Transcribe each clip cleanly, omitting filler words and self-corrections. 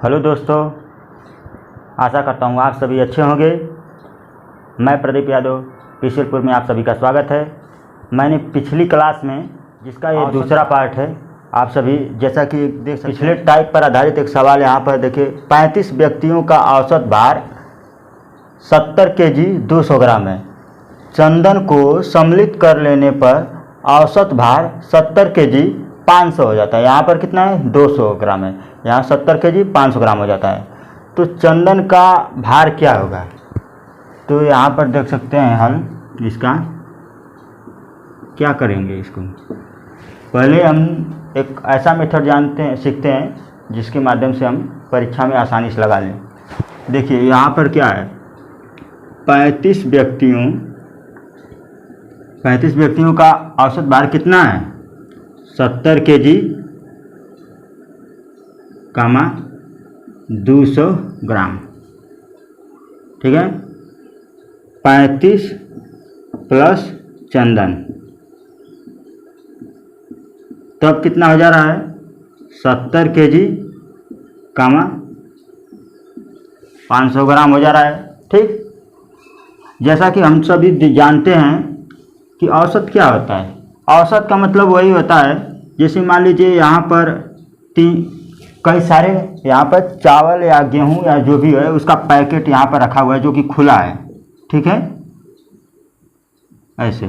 Hello दोस्तों, आशा करता हूँ आप सभी अच्छे होंगे। मैं प्रदीप यादव पिशलपुर में आप सभी का स्वागत है। मैंने पिछली क्लास में जिसका ये दूसरा पार्ट है, आप सभी जैसा कि देख सकते पिछले टाइप पर आधारित एक सवाल यहाँ पर देखिए। 35 व्यक्तियों का औसत भार 70 kg 200 ग्राम है। चंदन को सम्मिलित कर लेने पर औसत भार 70 kg 500 हो जाता है। यहाँ पर कितना है? 200 ग्राम है। यहाँ 70 kg 500 ग्राम हो जाता है। तो चंदन का भार क्या होगा? तो यहाँ पर देख सकते हैं हल इसका। क्या करेंगे इसको? पहले हम एक ऐसा मेथड सीखते हैं जिसके माध्यम से हम परीक्षा में आसानी से लगा लें। देखिए यहाँ पर क्या है, 35 व्यक्तियों का औसत भार कितना है? 70 kg, 200 ग्राम। ठीक है, 35 प्लस चंदन, तब कितना हो जा रहा है? 70 kg, 500 ग्राम हो जा रहा है। ठीक, जैसा कि हम सभी जानते हैं कि औसत क्या होता है। औसत का मतलब वही होता है, जैसे मान लीजिए यहाँ पर कई सारे यहाँ पर चावल या गेहूँ या जो भी है उसका पैकेट यहाँ पर रखा हुआ है जो कि खुला है। ठीक है, ऐसे।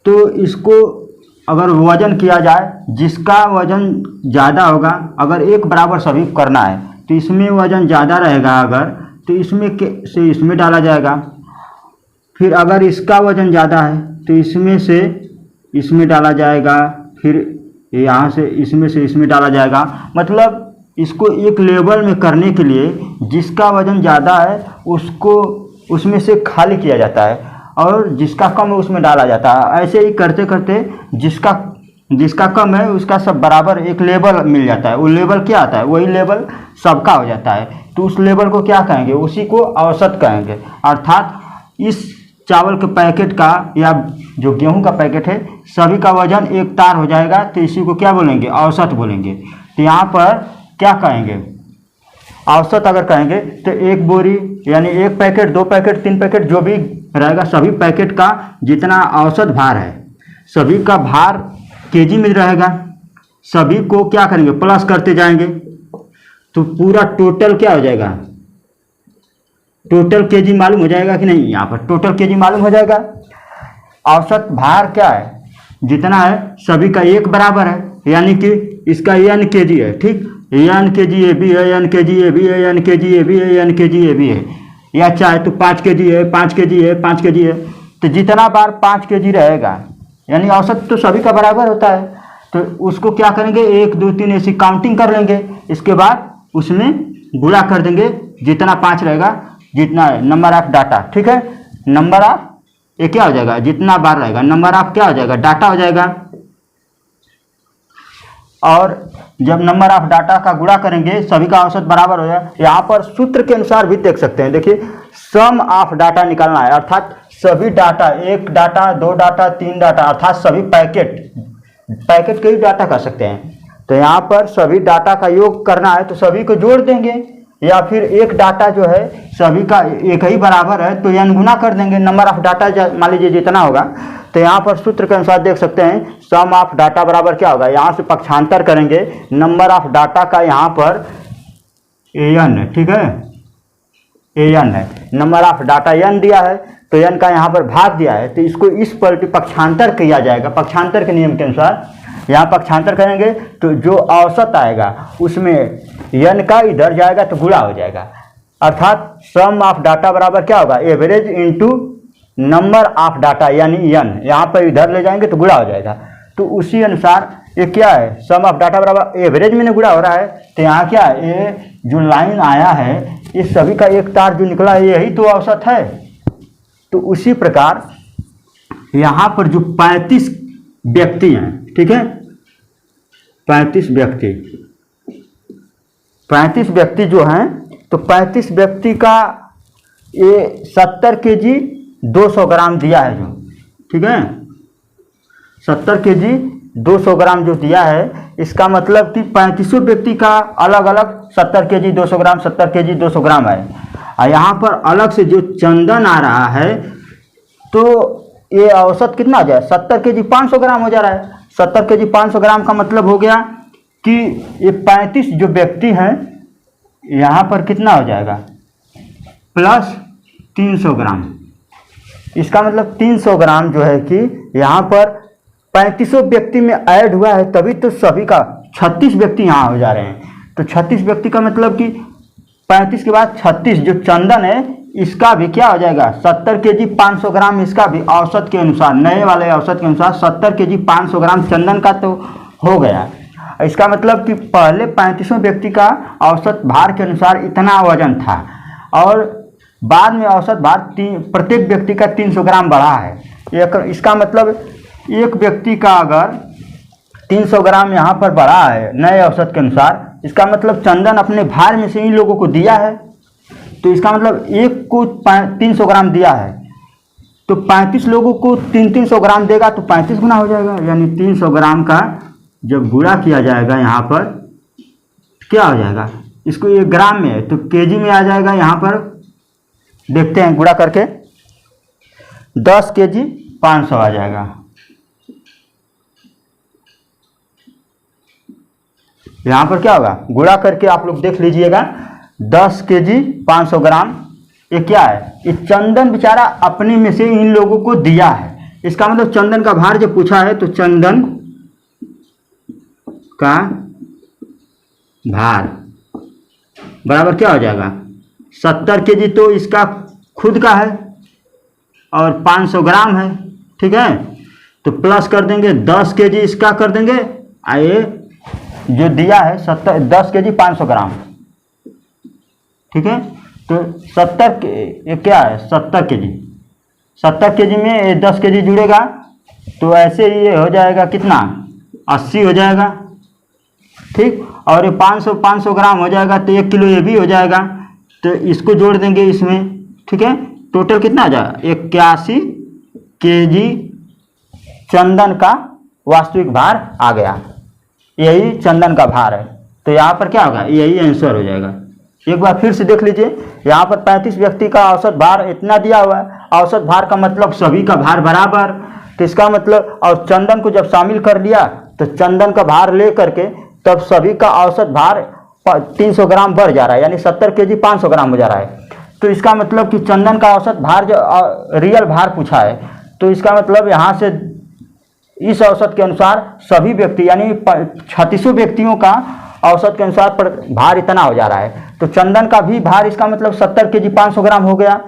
तो इसको अगर वजन किया जाए, जिसका वजन ज़्यादा होगा, अगर एक बराबर सभी करना है तो इसमें वजन ज़्यादा रहेगा अगर, तो इसमें से इसमें डाला जाएगा। फिर अगर इसका वजन ज़्यादा है तो इसमें से इसमें डाला जाएगा, फिर यहाँ से इसमें डाला जाएगा। मतलब इसको एक लेवल में करने के लिए जिसका वजन ज़्यादा है उसको उसमें से खाली किया जाता है और जिसका कम है उसमें डाला जाता है। ऐसे ही करते करते जिसका कम है उसका सब बराबर एक लेवल मिल जाता है। वो लेवल क्या आता है? वही लेवल सबका हो जाता है। तो उस लेवल को क्या कहेंगे? उसी को औसत कहेंगे। अर्थात इस चावल के पैकेट का या जो गेहूं का पैकेट है सभी का वजन एक तार हो जाएगा, तो इसी को क्या बोलेंगे? औसत बोलेंगे। तो यहाँ पर क्या कहेंगे? औसत अगर कहेंगे तो एक बोरी यानी एक पैकेट, 2 पैकेट, 3 पैकेट जो भी रहेगा, सभी पैकेट का जितना औसत भार है, सभी का भार केजी में रहेगा। सभी को क्या करेंगे? प्लस करते जाएंगे, तो पूरा टोटल क्या हो जाएगा? टोटल केजी मालूम हो जाएगा कि नहीं? यहाँ पर टोटल केजी मालूम हो जाएगा। औसत भार क्या है? जितना है सभी का एक बराबर है, यानी कि इसका n kg है। ठीक, n kg ये भी है, n kg ये भी है, n kg ये भी है, n kg ये भी है। या चाहे तो 5 kg है, 5 kg है, 5 kg है। तो जितना बार 5 kg रहेगा, यानी औसत तो सभी का बराबर होता है, तो उसको क्या करेंगे? 1 2 3 ऐसी काउंटिंग कर लेंगे। इसके बाद उसमें गुणा कर देंगे, जितना 5 रहेगा, जितना है नंबर ऑफ डाटा। ठीक है, नंबर ऑफ ये क्या हो जाएगा? जितना बार रहेगा नंबर ऑफ क्या हो जाएगा? डाटा हो जाएगा। और जब नंबर ऑफ डाटा का गुणा करेंगे सभी का औसत बराबर हो जाएगा। यहाँ पर सूत्र के अनुसार भी देख सकते हैं। देखिए, सम ऑफ डाटा निकालना है, अर्थात सभी डाटा, 1 डाटा, 2 डाटा, 3 डाटा, अर्थात सभी पैकेट के ही डाटा कर सकते हैं। तो यहाँ पर सभी डाटा का योग करना है तो सभी को जोड़ देंगे, या फिर एक डाटा जो है सभी का एक ही बराबर है तो n गुना कर देंगे। नंबर ऑफ डाटा मान लीजिए जितना होगा, तो यहाँ पर सूत्र के अनुसार देख सकते हैं सम ऑफ डाटा बराबर क्या होगा? यहाँ से पक्षांतर करेंगे, नंबर ऑफ डाटा का यहाँ पर an, ठीक है, an है, नंबर ऑफ डाटा n दिया है तो n का यहाँ पर भाग दिया है, तो इसको इस पलटी पक्षांतर किया जाएगा। पक्षांतर के नियम के अनुसार यहाँ पक्षांतर करेंगे तो जो औसत आएगा उसमें n का इधर जाएगा तो गुणा हो जाएगा। अर्थात सम ऑफ डाटा बराबर क्या होगा? Average into number of data, यानी n, यहाँ पर इधर ले जाएंगे तो गुणा हो जाएगा। तो उसी अनुसार ये क्या है? सम ऑफ डाटा बराबर एवरेज में गुणा हो रहा है, तो यहाँ क्या है? ये जो लाइन आया है ये सभी का एक तार जो निकला है यही तो औसत है। तो उसी प्रकार यहाँ पर जो 35 व्यक्ति हैं, ठीक है, 35 व्यक्ति जो हैं, तो 35 व्यक्ति का ये 70 kg 200 ग्राम दिया है जो, ठीक है, 70 kg 200 ग्राम जो दिया है, इसका मतलब कि 35 व्यक्ति का अलग अलग 70 केजी 200 ग्राम 70 केजी 200 ग्राम है। और यहाँ पर अलग से जो चंदन आ रहा है तो ये औसत कितना हो जाए 70 केजी 500 ग्राम हो जा रहा है। 70 केजी 500 ग्राम का मतलब हो गया कि ये 35 जो व्यक्ति हैं यहाँ पर कितना हो जाएगा प्लस 300 ग्राम। इसका मतलब 300 ग्राम जो है कि यहाँ पर 35 व्यक्ति में ऐड हुआ है, तभी तो सभी का 36 व्यक्ति यहाँ हो जा रहे हैं। तो 36 व्यक्ति का मतलब कि 35 के बाद 36 जो चंदन है इसका भी क्या हो जाएगा 70 केजी 500 ग्राम। इसका भी औसत के अनुसार, नए वाले औसत के अनुसार 70 केजी 500 ग्राम चंदन का तो हो गया। इसका मतलब कि पहले 35 व्यक्ति का औसत भार के अनुसार इतना वजन था और बाद में औसत भार प्रत्येक व्यक्ति का 300 ग्राम बढ़ा है। इसका मतलब एक व्यक्ति का अगर 300 ग्राम यहाँ पर बढ़ा है नए औसत के अनुसार, इसका मतलब चंदन अपने भार में से इन लोगों को दिया है। तो इसका मतलब एक को 300 ग्राम दिया है तो 35 लोगों को 300 ग्राम देगा तो 35 गुना हो जाएगा। यानी 300 ग्राम का जब गुणा किया जाएगा यहाँ पर क्या हो जाएगा, इसको ये ग्राम में है तो केजी में आ जाएगा। यहाँ पर देखते हैं गुणा करके 10 केजी 500 आ जाएगा। यहाँ पर क्या होगा गुणा करके आप लोग देख लीजिएगा 10 केजी 500 ग्राम। ये क्या है, ये चंदन बेचारा अपने में से इन लोगों को दिया है। इसका मतलब चंदन का भार जब पूछा है तो चंदन का भार बराबर क्या हो जाएगा 70 केजी तो इसका खुद का है और 500 ग्राम है, ठीक है। तो प्लस कर देंगे 10 केजी इसका कर देंगे, आइए जो दिया है 10 केजी 500 ग्राम, ठीक है। तो 70 ये क्या है 70 केजी, 70 केजी में ये 10 केजी जुड़ेगा तो ऐसे ही ये हो जाएगा कितना 80 हो जाएगा, ठीक। और ये 500 ग्राम हो जाएगा तो 1 किलो ये भी हो जाएगा। तो इसको जोड़ देंगे इसमें, ठीक है। टोटल कितना आ जाएगा 81 केजी चंदन का वास्तविक भार आ गया। यही चंदन का भार है। तो यहाँ पर क्या होगा यही आंसर हो जाएगा। एक बार फिर से देख लीजिए, यहाँ पर 35 व्यक्ति का औसत भार इतना दिया हुआ है। औसत भार का मतलब सभी का भार बराबर, तो इसका मतलब और चंदन को जब शामिल कर लिया तो चंदन का भार ले करके तब सभी का औसत भार 300 ग्राम बढ़ जा रहा है, यानी 70 केजी 500 ग्राम हो जा रहा है। तो इसका मतलब कि चंदन का औसत भार जो रियल भार पूछा है, तो इसका मतलब यहाँ से इस औसत के अनुसार सभी व्यक्ति यानी 36 व्यक्तियों का औसत के अनुसार पर भार इतना हो जा रहा है। तो चंदन का भी भार इसका मतलब 70 केजी 500 ग्राम हो गया।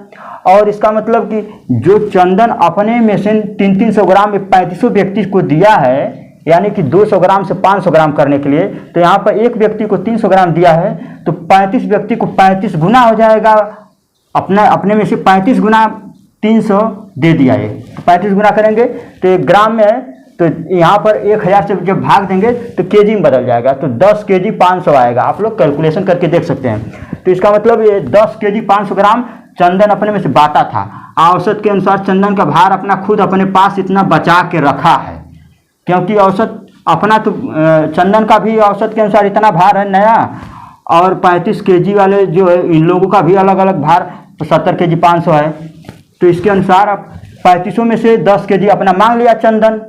और इसका मतलब कि जो चंदन अपने में से 300 ग्राम 35 व्यक्ति को दिया है, यानी कि 200 ग्राम से 500 ग्राम करने के लिए, तो यहाँ पर एक व्यक्ति को 300 ग्राम दिया है तो 35 व्यक्ति को 35 गुना हो जाएगा। अपने में से 35 गुना 300 दे दिया है तो 35 गुना करेंगे तो एक ग्राम में है, तो यहाँ पर 1000 से जब भाग देंगे तो केजी में बदल जाएगा तो 10 केजी 500 आएगा। आप लोग कैलकुलेशन करके देख सकते हैं। तो इसका मतलब ये 10 केजी 500 ग्राम चंदन अपने में से बांटा था। औसत के अनुसार चंदन का भार अपना खुद अपने पास इतना बचा के रखा है, क्योंकि औसत अपना तो चंदन का भी औसत के अनुसार इतना भार है नया, और 35 केजी वाले जो है इन लोगों का भी अलग अलग भार 70 केजी 500 है। तो इसके अनुसार अब 35 में से 10 केजी अपना मांग लिया चंदन,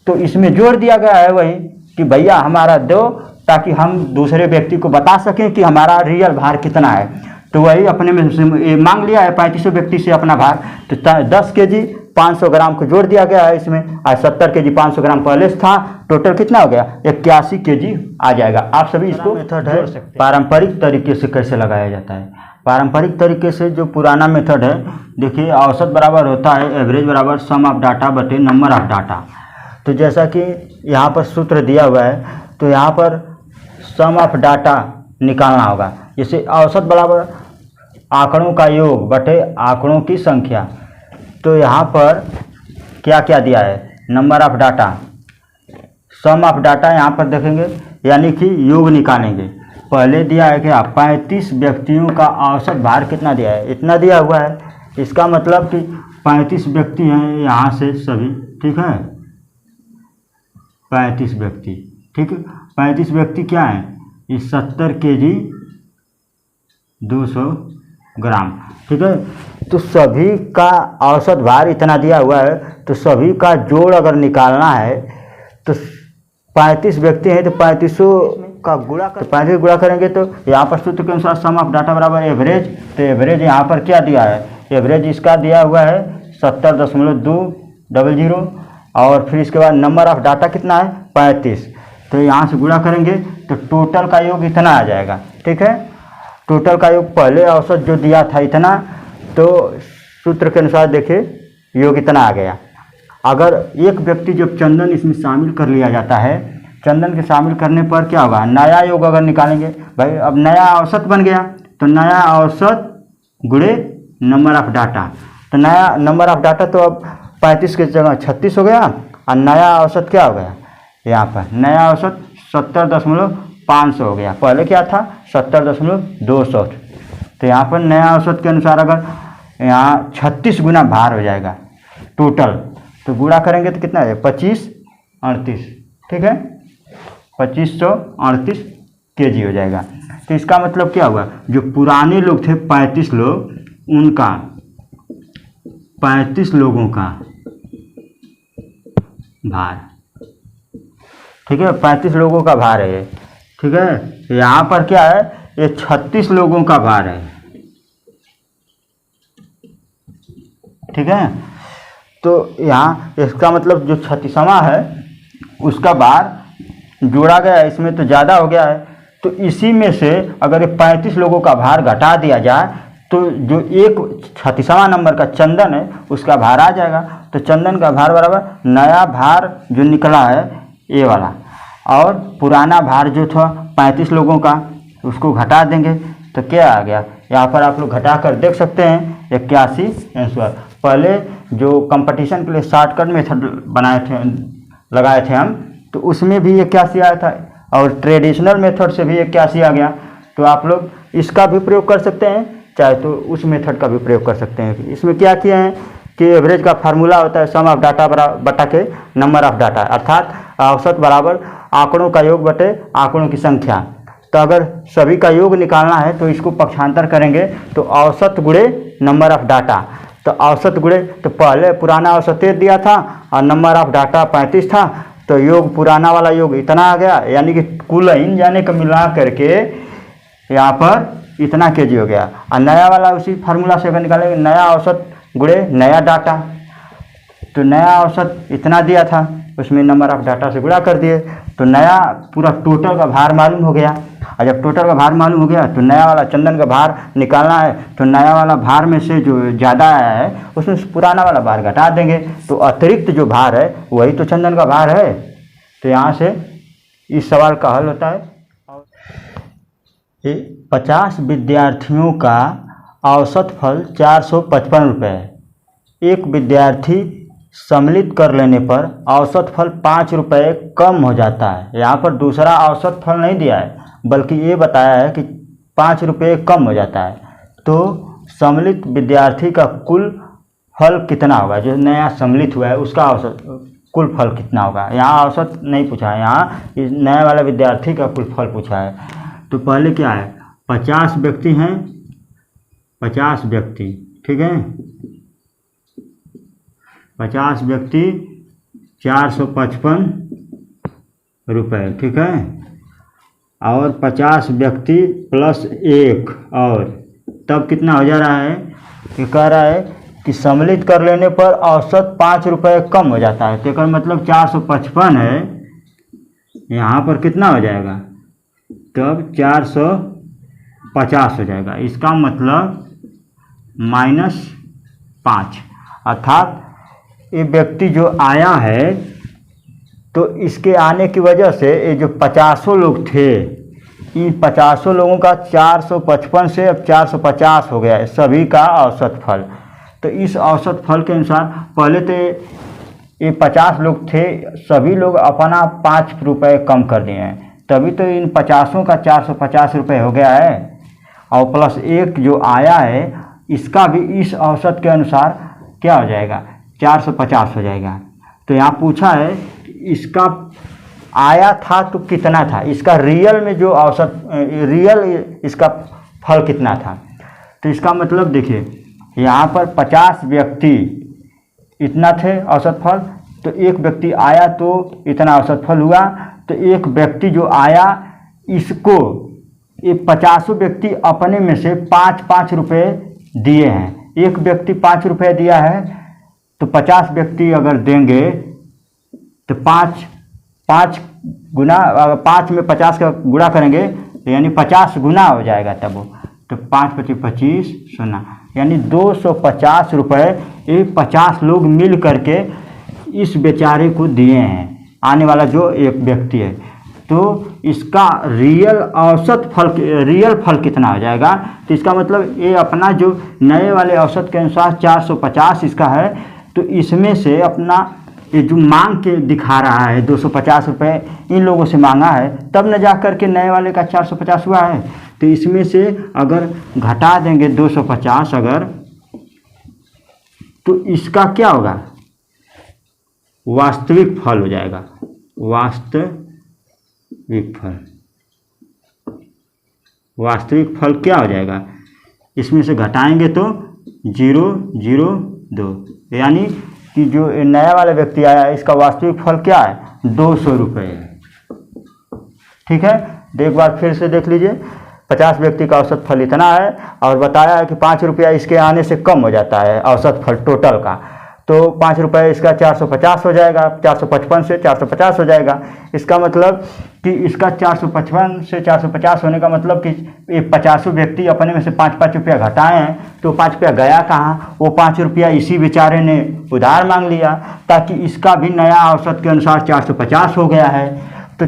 तो इसमें जोड़ दिया गया है वही कि भैया हमारा दो, ताकि हम दूसरे व्यक्ति को बता सकें कि हमारा रियल भार कितना है। तो वही अपने में से मांग लिया है 35 व्यक्ति से अपना भार, तो 10 केजी 500 ग्राम को जोड़ दिया गया है इसमें, और 70 केजी 500 ग्राम पहले से था। टोटल कितना हो गया 81 केजी आ जाएगा। आप सभी इसको मेथड है पारंपरिक तरीके से कैसे लगाया जाता है। पारंपरिक तरीके से जो पुराना मेथड है, देखिए औसत बराबर होता है एवरेज बराबर सम ऑफ डाटा बटे नंबर ऑफ डाटा। तो जैसा कि यहाँ पर सूत्र दिया हुआ है, तो यहाँ पर सम ऑफ डाटा निकालना होगा। जैसे औसत बराबर आंकड़ों का योग बटे आंकड़ों की संख्या। तो यहाँ पर क्या क्या दिया है, number of data, sum of data यहाँ पर देखेंगे, यानी कि योग निकालेंगे। पहले दिया है कि 35 व्यक्तियों का औसत भार कितना दिया है, इतना दिया हुआ है। इसका मतलब कि 35 व्यक्ति हैं यहाँ से सभी, ठीक है। 35 व्यक्ति, ठीक है। 35 व्यक्ति क्या है, ये 70 kg 200 ग्राम, ठीक है। तो सभी का औसत भार इतना दिया हुआ है, तो सभी का जोड़ अगर निकालना है तो 35 व्यक्ति हैं तो 3500 का गुणा कर, 35 गुणा करेंगे तो यहाँ पर सूत्र के अनुसार सम ऑफ डाटा बराबर एवरेज। तो एवरेज यहाँ पर क्या दिया है, एवरेज इसका दिया हुआ है 70.200 और फिर इसके बाद नंबर ऑफ डाटा कितना है 35। तो यहाँ से गुणा करेंगे तो टोटल का योग इतना आ जाएगा, ठीक है। टोटल का योग पहले औसत जो दिया था इतना, तो सूत्र के अनुसार देखिए योग इतना आ गया। अगर एक व्यक्ति जब चंदन इसमें शामिल कर लिया जाता है, चंदन के शामिल करने पर क्या होगा, नया योग अगर निकालेंगे भाई, अब नया औसत बन गया तो नया औसत गुणे नंबर ऑफ डाटा। तो नया नंबर ऑफ डाटा तो अब 35 की जगह 36 हो गया और नया औसत क्या हो गया, यहाँ पर नया औसत 70.500 हो गया। पहले क्या था 70.200। तो यहाँ पर नया औसत के अनुसार अगर यहाँ 36 गुना भार हो जाएगा टोटल, तो गुणा करेंगे तो कितना है 2538, ठीक है। 2538 kg हो जाएगा। तो इसका मतलब क्या हुआ, जो पुराने लोग थे 35 लोग, उनका 35 लोगों का भार, ठीक है। 35 लोगों का भार है ये, ठीक है। यहाँ पर क्या है, ये 36 लोगों का भार है, ठीक है। तो यहाँ इसका मतलब जो 36वां है उसका भार जोड़ा गया है, इसमें तो ज़्यादा हो गया है। तो इसी में से अगर ये 35 लोगों का भार घटा दिया जाए तो जो एक 36वां नंबर का चंदन है उसका भार आ जाएगा। तो चंदन का भार बराबर नया भार जो निकला है ये वाला, और पुराना भार जो था 35 लोगों का उसको घटा देंगे तो क्या आ गया, यहाँ पर आप लोग घटा कर देख सकते हैं 81 आंसर। पहले जो कंपटीशन के लिए शॉर्टकट मेथड बनाए थे, लगाए थे हम, तो उसमें भी 81 आया था और ट्रेडिशनल मेथड से भी 81 आ गया। तो आप लोग इसका भी प्रयोग कर सकते हैं, चाहे तो उस मेथड का भी प्रयोग कर सकते हैं। इसमें क्या किया है कि एवरेज का फार्मूला होता है सम ऑफ डाटा बटा के नंबर ऑफ डाटा, अर्थात औसत बराबर आंकड़ों का योग बटे आंकड़ों की संख्या। तो अगर सभी का योग निकालना है तो इसको पक्षांतर करेंगे तो औसत गुणे नंबर ऑफ डाटा। तो औसत गुणे, तो पहले पुराना औसत दिया था और नंबर ऑफ डाटा 35 था, तो योग पुराना वाला योग इतना आ गया, यानी कि कुल इन जाने का मिला करके यहाँ पर इतना kg हो गया। और नया वाला उसी फार्मूला से अगर निकालेंगे, नया औसत गुणे नया डाटा, तो नया औसत इतना दिया था, उसमें नंबर ऑफ डाटा से गुणा कर दिए तो नया पूरा टोटल का भार मालूम हो गया। और जब टोटल का भार मालूम हो गया तो नया वाला चंदन का भार निकालना है, तो नया वाला भार में से जो ज़्यादा आया है उसमें से पुराना वाला भार घटा देंगे, तो अतिरिक्त जो भार है वही तो चंदन का भार है। तो यहाँ से इस सवाल का हल होता है। 50 विद्यार्थियों का औसत फल 455 रुपये। एक विद्यार्थी सम्मिलित कर लेने पर औसत फल 5 रुपये कम हो जाता है। यहाँ पर दूसरा औसत फल नहीं दिया है, बल्कि ये बताया है कि 5 रुपये कम हो जाता है। तो सम्मिलित विद्यार्थी का कुल फल कितना होगा, जो नया सम्मिलित हुआ है उसका औसत कुल फल कितना होगा। यहाँ औसत नहीं पूछा है, यहाँ इस नए वाला विद्यार्थी का कुल फल पूछा है। तो पहले क्या है, 50 व्यक्ति हैं, 50 व्यक्ति, ठीक है। 50 व्यक्ति 455 रुपये, ठीक है। और 50 व्यक्ति प्लस 1 और तब कितना हो जा रहा है, कि कह रहा है कि सम्मिलित कर लेने पर औसत 5 रुपये कम हो जाता है। तो इसका मतलब 455 है, यहाँ पर कितना हो जाएगा, तब 450 हो जाएगा। इसका मतलब -5, अर्थात ये व्यक्ति जो आया है तो इसके आने की वजह से ये जो 50 लोग थे, इन 50 लोगों का 455 से अब 450 हो गया है सभी का औसत फल। तो इस औसत फल के अनुसार पहले तो ये 50 लोग थे, सभी लोग अपना 5 रुपये कम कर दिए हैं, तभी तो इन 50 का 450 रुपये हो गया है। और प्लस 1 जो आया है इसका भी इस औसत के अनुसार क्या हो जाएगा, 450 हो जाएगा। तो यहाँ पूछा है इसका आया था तो कितना था, इसका रियल में जो औसत रियल इसका फल कितना था। तो इसका मतलब देखिए यहाँ पर 50 व्यक्ति इतना थे औसत फल, तो एक व्यक्ति आया तो इतना औसत फल हुआ। तो एक व्यक्ति जो आया इसको ये 50 व्यक्ति अपने में से 5-5 रुपये दिए हैं। एक व्यक्ति 5 रुपये दिया है तो 50 व्यक्ति अगर देंगे तो 5 गुना, 5 में 50 का गुणा करेंगे तो यानी 50 गुना हो जाएगा तब वो। तो 5 × 25 = 25 सोना, यानी 250 रुपये ये 50 लोग मिल करके इस बेचारे को दिए हैं, आने वाला जो एक व्यक्ति है। तो इसका रियल औसत फल, रियल फल कितना हो जाएगा। तो इसका मतलब ये अपना जो नए वाले औसत के अनुसार 450 इसका है, तो इसमें से अपना ये जो मांग के दिखा रहा है 250 रुपये इन लोगों से मांगा है, तब न जा कर के नए वाले का 450 हुआ है। तो इसमें से अगर घटा देंगे 250 अगर, तो इसका क्या होगा, वास्तविक फल हो जाएगा। वास्तविक फल क्या हो जाएगा, इसमें से घटाएंगे तो 002, यानी कि जो नया वाला व्यक्ति आया इसका वास्तविक फल क्या है, 200 रुपये है। ठीक है, तो एक बार फिर से देख लीजिए, 50 व्यक्ति का औसत फल इतना है और बताया है कि 5 रुपया इसके आने से कम हो जाता है औसत फल टोटल का। तो 5 रुपये इसका 450 हो जाएगा, 455 से 450 हो जाएगा। इसका मतलब कि इसका 455 से 450 होने का मतलब कि ये 50 व्यक्ति अपने में से 5-5 रुपया घटाए हैं, तो 5 रुपया गया कहाँ, वो 5 रुपया इसी बेचारे ने उधार मांग लिया, ताकि इसका भी नया औसत के अनुसार 450 हो गया है। तो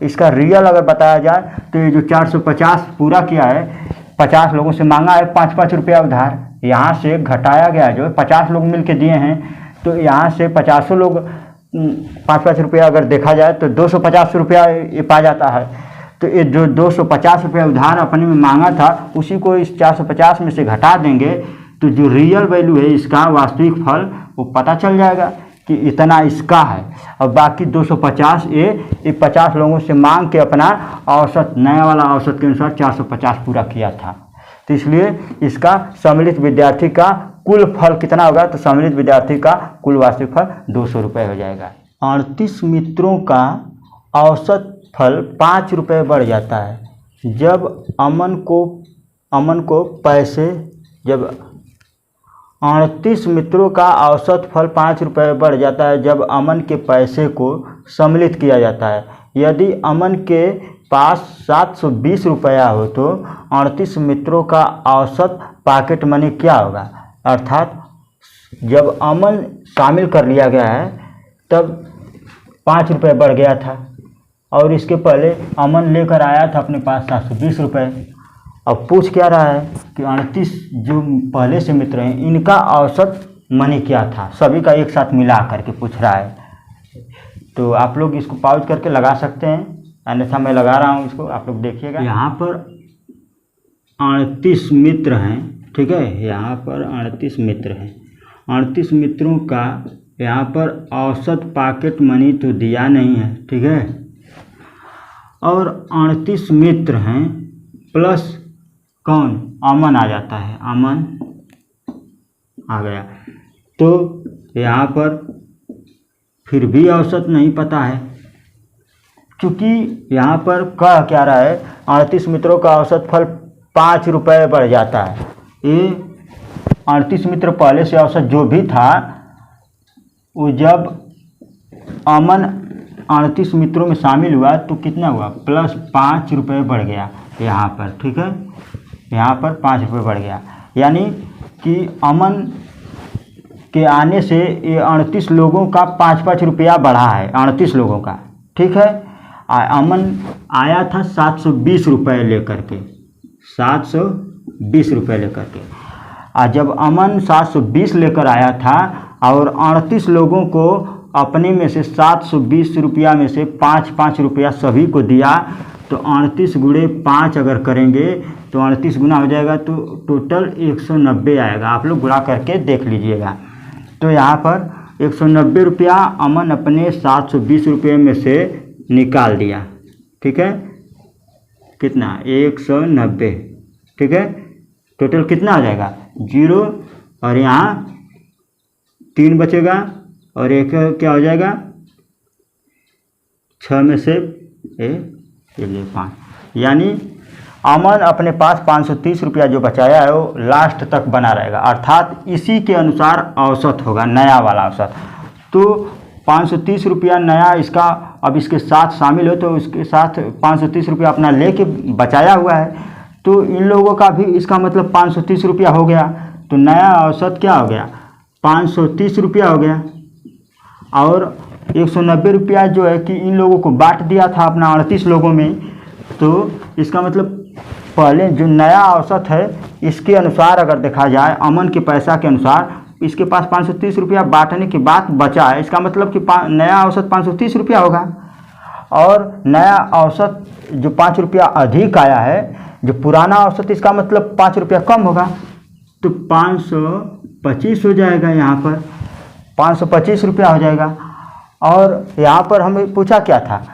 इसका रियल अगर बताया जाए तो ये जो 450 पूरा किया है, 50 लोगों से मांगा है 5-5 रुपया उधार, यहाँ से घटाया गया जो 50 लोग मिल के दिए हैं, तो यहाँ से 50 लोग 5-5 रुपया अगर देखा जाए तो 250 रुपया ये पा जाता है। तो ये जो 250 रुपया उधार अपने में मांगा था उसी को इस 450 में से घटा देंगे, तो जो रियल वैल्यू है इसका वास्तविक फल वो पता चल जाएगा कि इतना इसका है। और बाकी 250 ये 50 लोगों से मांग के अपना औसत, नया वाला औसत के अनुसार 450 पूरा किया था। तो इसलिए इसका सम्मिलित विद्यार्थी का कुल फल कितना होगा, तो सम्मिलित विद्यार्थी का कुल वार्षिक फल 200 रुपये हो जाएगा। 38 मित्रों का औसत फल 5 रुपये बढ़ जाता है जब अमन को पैसे, जब 38 मित्रों का औसत फल 5 रुपये बढ़ जाता है जब अमन के पैसे को सम्मिलित किया जाता है। यदि अमन के पास 720 रुपया हो तो 38 मित्रों का औसत पॉकेट मनी क्या होगा। अर्थात जब अमन शामिल कर लिया गया है तब 5 रुपये बढ़ गया था, और इसके पहले अमन लेकर आया था अपने पास 720 रुपये। अब पूछ क्या रहा है कि 38 जो पहले से मित्र हैं इनका औसत मनी क्या था, सभी का एक साथ मिला करके पूछ रहा है। तो आप लोग इसको पॉज करके लगा सकते हैं, अन्यथा मैं लगा रहा हूँ इसको, आप लोग देखिएगा। यहाँ पर 38 मित्र हैं, ठीक है, यहाँ पर 38 मित्र हैं। 38 मित्रों का यहाँ पर औसत पॉकेट मनी तो दिया नहीं है, ठीक है, और 38 मित्र हैं प्लस कौन, अमन आ जाता है, अमन आ गया। तो यहाँ पर फिर भी औसत नहीं पता है, क्योंकि यहाँ पर कह क्या रहा है 38 मित्रों का औसत फल 5 रुपये बढ़ जाता है। ये 38 मित्र पहले से औसत जो भी था वो जब अमन 38 मित्रों में शामिल हुआ तो कितना हुआ, प्लस 5 रुपये बढ़ गया यहाँ पर, ठीक है, यहाँ पर 5 रुपये बढ़ गया। यानी कि अमन के आने से ये 38 लोगों का 5-5 रुपया बढ़ा है, 38 लोगों का, ठीक है। अमन आया था 720 रुपये लेकर के, 720 रुपये लेकर के। जब अमन 720 लेकर आया था और 38 लोगों को अपने में से 720 रुपया में से 5-5 रुपया सभी को दिया, तो 38 गुणे 5 अगर करेंगे तो 38 गुना हो जाएगा, तो टोटल 190 आएगा। आप लोग गुणा करके देख लीजिएगा। तो यहाँ पर 190 रुपया अमन अपने 720 रुपये में से निकाल दिया, ठीक है, कितना 190, ठीक है, टोटल कितना आ जाएगा 0, और यहाँ 3 बचेगा और एक क्या हो जाएगा 6 में से 5, यानी अमन अपने पास 530 रुपया जो बचाया है वो लास्ट तक बना रहेगा, अर्थात इसी के अनुसार औसत होगा, नया वाला औसत। तो 530 रुपया नया इसका अब इसके साथ शामिल हो तो उसके साथ 530 रुपया अपना लेके बचाया हुआ है, तो इन लोगों का भी इसका मतलब 530 रुपया हो गया। तो नया औसत क्या हो गया 530 रुपया हो गया, और 190 रुपया जो है कि इन लोगों को बांट दिया था अपना 38 लोगों में, तो इसका मतलब पहले जो नया औसत है इसके अनुसार अगर देखा जाए अमन के पैसा के अनुसार इसके पास 530 रुपया बांटने के बाद बचा है, इसका मतलब कि नया औसत 530 रुपया होगा, और नया औसत जो 5 रुपया अधिक आया है जो पुराना औसत इसका मतलब 5 रुपया कम होगा, तो 525 हो जाएगा, यहाँ पर 525 रुपया हो जाएगा। और यहाँ पर हमें पूछा क्या था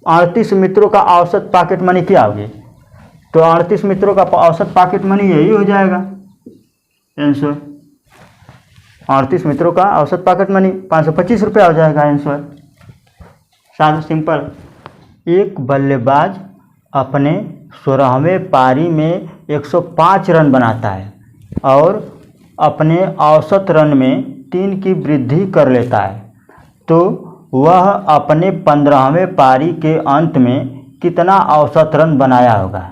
38 मित्रों का औसत पॉकेट मनी क्या होगी, तो 38 मित्रों का औसत पॉकेट मनी यही हो जाएगा आंसर, 38 मित्रों का औसत पॉकेट मनी 525 रुपया हो जाएगा आंसर, सादा सिंपल। एक बल्लेबाज अपने 16वें पारी में 105 रन बनाता है और अपने औसत रन में 3 की वृद्धि कर लेता है, तो वह अपने 15वें पारी के अंत में कितना औसत रन बनाया होगा।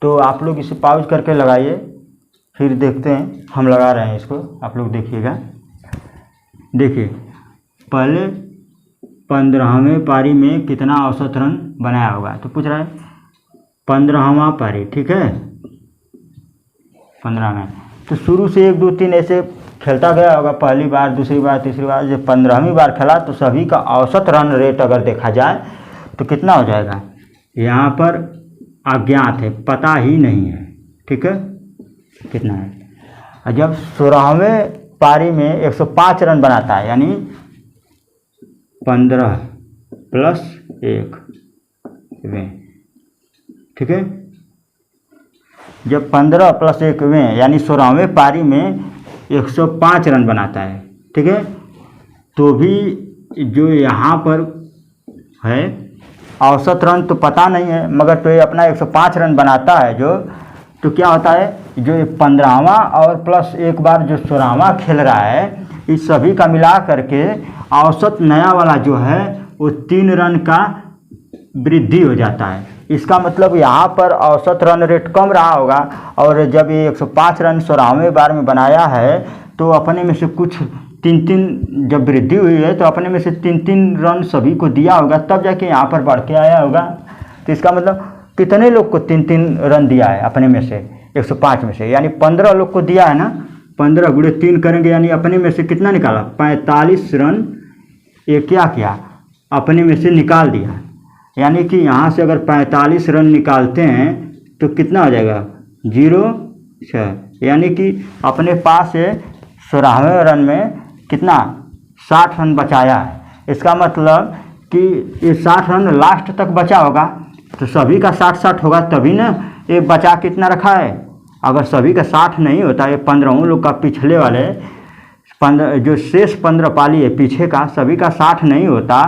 तो आप लोग इसे पॉज करके लगाइए, फिर देखते हैं, हम लगा रहे हैं इसको, आप लोग देखिएगा। देखिए पहले 15वें पारी में कितना औसत रन बनाया होगा, तो पूछ रहा है 15वां पारी, ठीक है 15 में, तो शुरू से 1 2 3 ऐसे खेलता गया होगा, पहली बार दूसरी बार तीसरी बार, जब 15वीं बार खेला तो सभी का औसत रन रेट अगर देखा जाए तो कितना हो जाएगा, यहाँ पर अज्ञात है, पता ही नहीं है, ठीक है कितना है। और जब 16वें पारी में 105 रन बनाता है, यानी 15 + 1 में, ठीक है, जब 15 + 1 में यानी 16वें पारी में 105 रन बनाता है, ठीक है, तो भी जो यहाँ पर है औसत रन तो पता नहीं है, मगर तो ये अपना 105 रन बनाता है जो, तो क्या होता है जो 15वां और प्लस एक बार जो 16वां खेल रहा है, इस सभी का मिला करके औसत नया वाला जो है वो 3 रन का वृद्धि हो जाता है। इसका मतलब यहाँ पर औसत रन रेट कम रहा होगा, और जब ये 105 रन 16वें बार में बनाया है तो अपने में से कुछ 3 जब वृद्धि हुई है तो अपने में से 3 रन सभी को दिया होगा, तब जाके यहाँ पर बढ़ के आया होगा। तो इसका मतलब कितने लोग को 3 रन दिया है अपने में से 105 में से, यानी 15 लोग को दिया है ना, 15 × 3 करेंगे, यानी अपने में से कितना निकाला 45 रन ये क्या किया अपने में से निकाल दिया, यानी कि यहाँ से अगर 45 रन निकालते हैं तो कितना हो जाएगा 0-6, यानी कि अपने पास 16वें रन में कितना 60 रन बचाया है। इसका मतलब कि ये 60 रन लास्ट तक बचा होगा, तो सभी का 60-60 होगा तभी ना ये बचा कितना रखा है। अगर सभी का 60 नहीं होता, ये 15 लोग का पिछले वाले 15 जो शेष 15 पाली है पीछे का, सभी का 60 नहीं होता,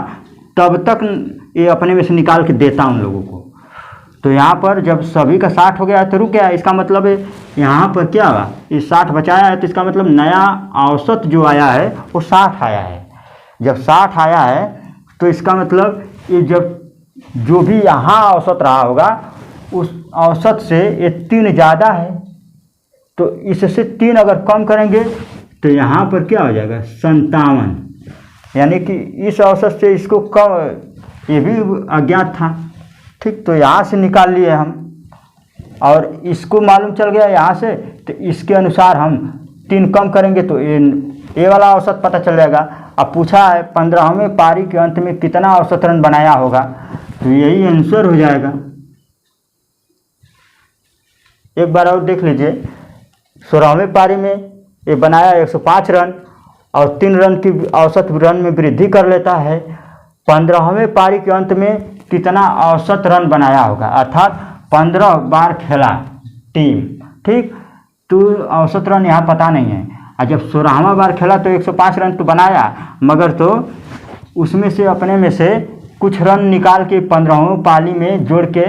तब तक ये अपने में से निकाल के देता उन लोगों को। तो यहाँ पर जब सभी का 60 हो गया तो रुक गया, इसका मतलब यहाँ पर क्या हुआ, ये 60 बचाया है, तो इसका मतलब नया औसत जो आया है वो 60 आया है। जब 60 आया है तो इसका मतलब ये जब जो भी यहाँ औसत रहा होगा उस औसत से ये 3 ज़्यादा है, तो इससे 3 अगर कम करेंगे तो यहाँ पर क्या हो जाएगा 57, यानी कि इस औसत से इसको कम, ये भी अज्ञात था, ठीक, तो यहाँ से निकाल लिए हम, और इसको मालूम चल गया यहाँ से, तो इसके अनुसार हम 3 कम करेंगे तो ये वाला औसत पता चल जाएगा। अब पूछा है 15वें पारी के अंत में कितना औसत रन बनाया होगा, तो यही आंसर हो जाएगा। एक बार और देख लीजिए, 16वें पारी में ये बनाया 105 रन और 3 रन की औसत रन में वृद्धि कर लेता है, 15वें पारी के अंत में कितना औसत रन बनाया होगा, अर्थात 15 बार खेला टीम, ठीक, तो औसत रन यहाँ पता नहीं है। और जब 16वां बार खेला तो 105 रन तो बनाया, मगर तो उसमें से अपने में से कुछ रन निकाल के 15वें पारी में जोड़ के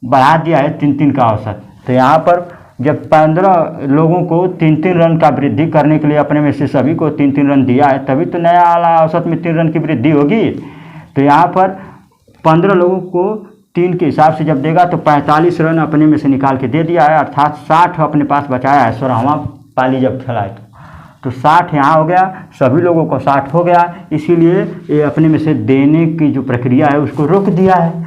बढ़ा दिया है 3-3 का औसत। तो यहाँ पर जब 15 लोगों को 3-3 रन का वृद्धि करने के लिए अपने में से सभी को 3-3 रन दिया है, तभी तो नया वाला औसत में 3 रन की वृद्धि होगी। तो यहाँ पर 15 लोगों को 3 के हिसाब से जब देगा तो 45 रन अपने में से निकाल के दे दिया है, अर्थात 60 अपने पास बचाया है 16वां पाली जब खेला है तो 60 यहाँ हो गया, सभी लोगों को 60 हो गया, इसीलिए ये अपने में से देने की जो प्रक्रिया है उसको रोक दिया है।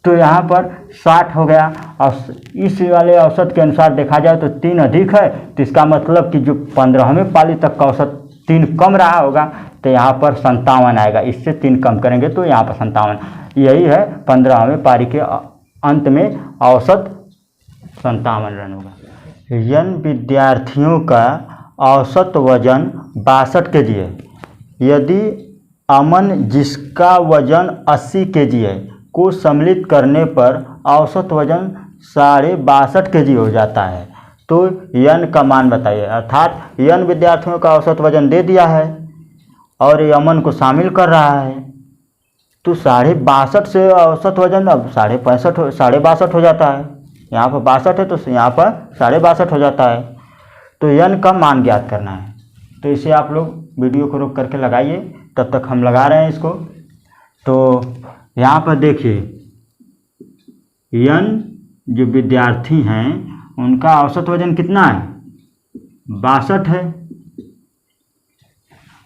तो यहाँ पर 60 हो गया, और इस वाले औसत के अनुसार देखा जाए तो 3 अधिक है, तो इसका मतलब कि जो 15वें पाली तक का औसत 3 कम रहा होगा, तो यहाँ पर 57 आएगा। इससे 3 कम करेंगे तो यहाँ पर 57, यही है 15वें पारी के अंत में औसत 57 रन होगा। यन विद्यार्थियों का औसत वजन 62 kg है। यदि अमन जिसका वजन 80 kg है को सम्मिलित करने पर औसत वजन 62.5 kg हो जाता है, तो यन का मान बताइए। अर्थात यन विद्यार्थियों का औसत वजन दे दिया है और ये अमन को शामिल कर रहा है, तो 62.5 से औसत वजन अब 62.5 हो जाता है। यहाँ पर 62 है तो यहाँ पर 62.5 हो जाता है। तो यन का मान ज्ञात करना है, तो इसे आप लोग वीडियो को रोक करके लगाइए, तब तक हम लगा रहे हैं इसको। तो यहाँ पर देखिए यन जो विद्यार्थी हैं उनका औसत वजन कितना है, 62 है,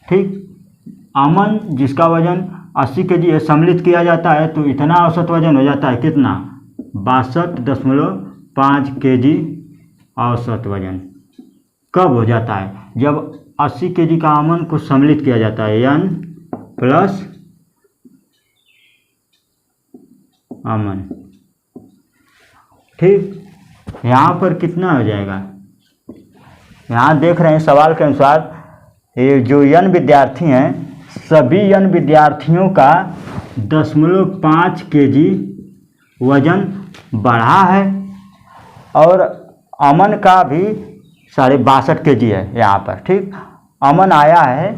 ठीक। अमन जिसका वजन 80 kg है सम्मिलित किया जाता है तो इतना औसत वजन हो जाता है कितना, 62.5 kg औसत वजन कब हो जाता है, जब 80 kg का अमन को सम्मिलित किया जाता है, यन प्लस अमन, ठीक। यहाँ पर कितना हो जाएगा, यहाँ देख रहे हैं सवाल के अनुसार ये जो यन विद्यार्थी हैं सभी यन विद्यार्थियों का 0.5 kg वजन बढ़ा है और अमन का भी 62.5 kg है यहाँ पर, ठीक। अमन आया है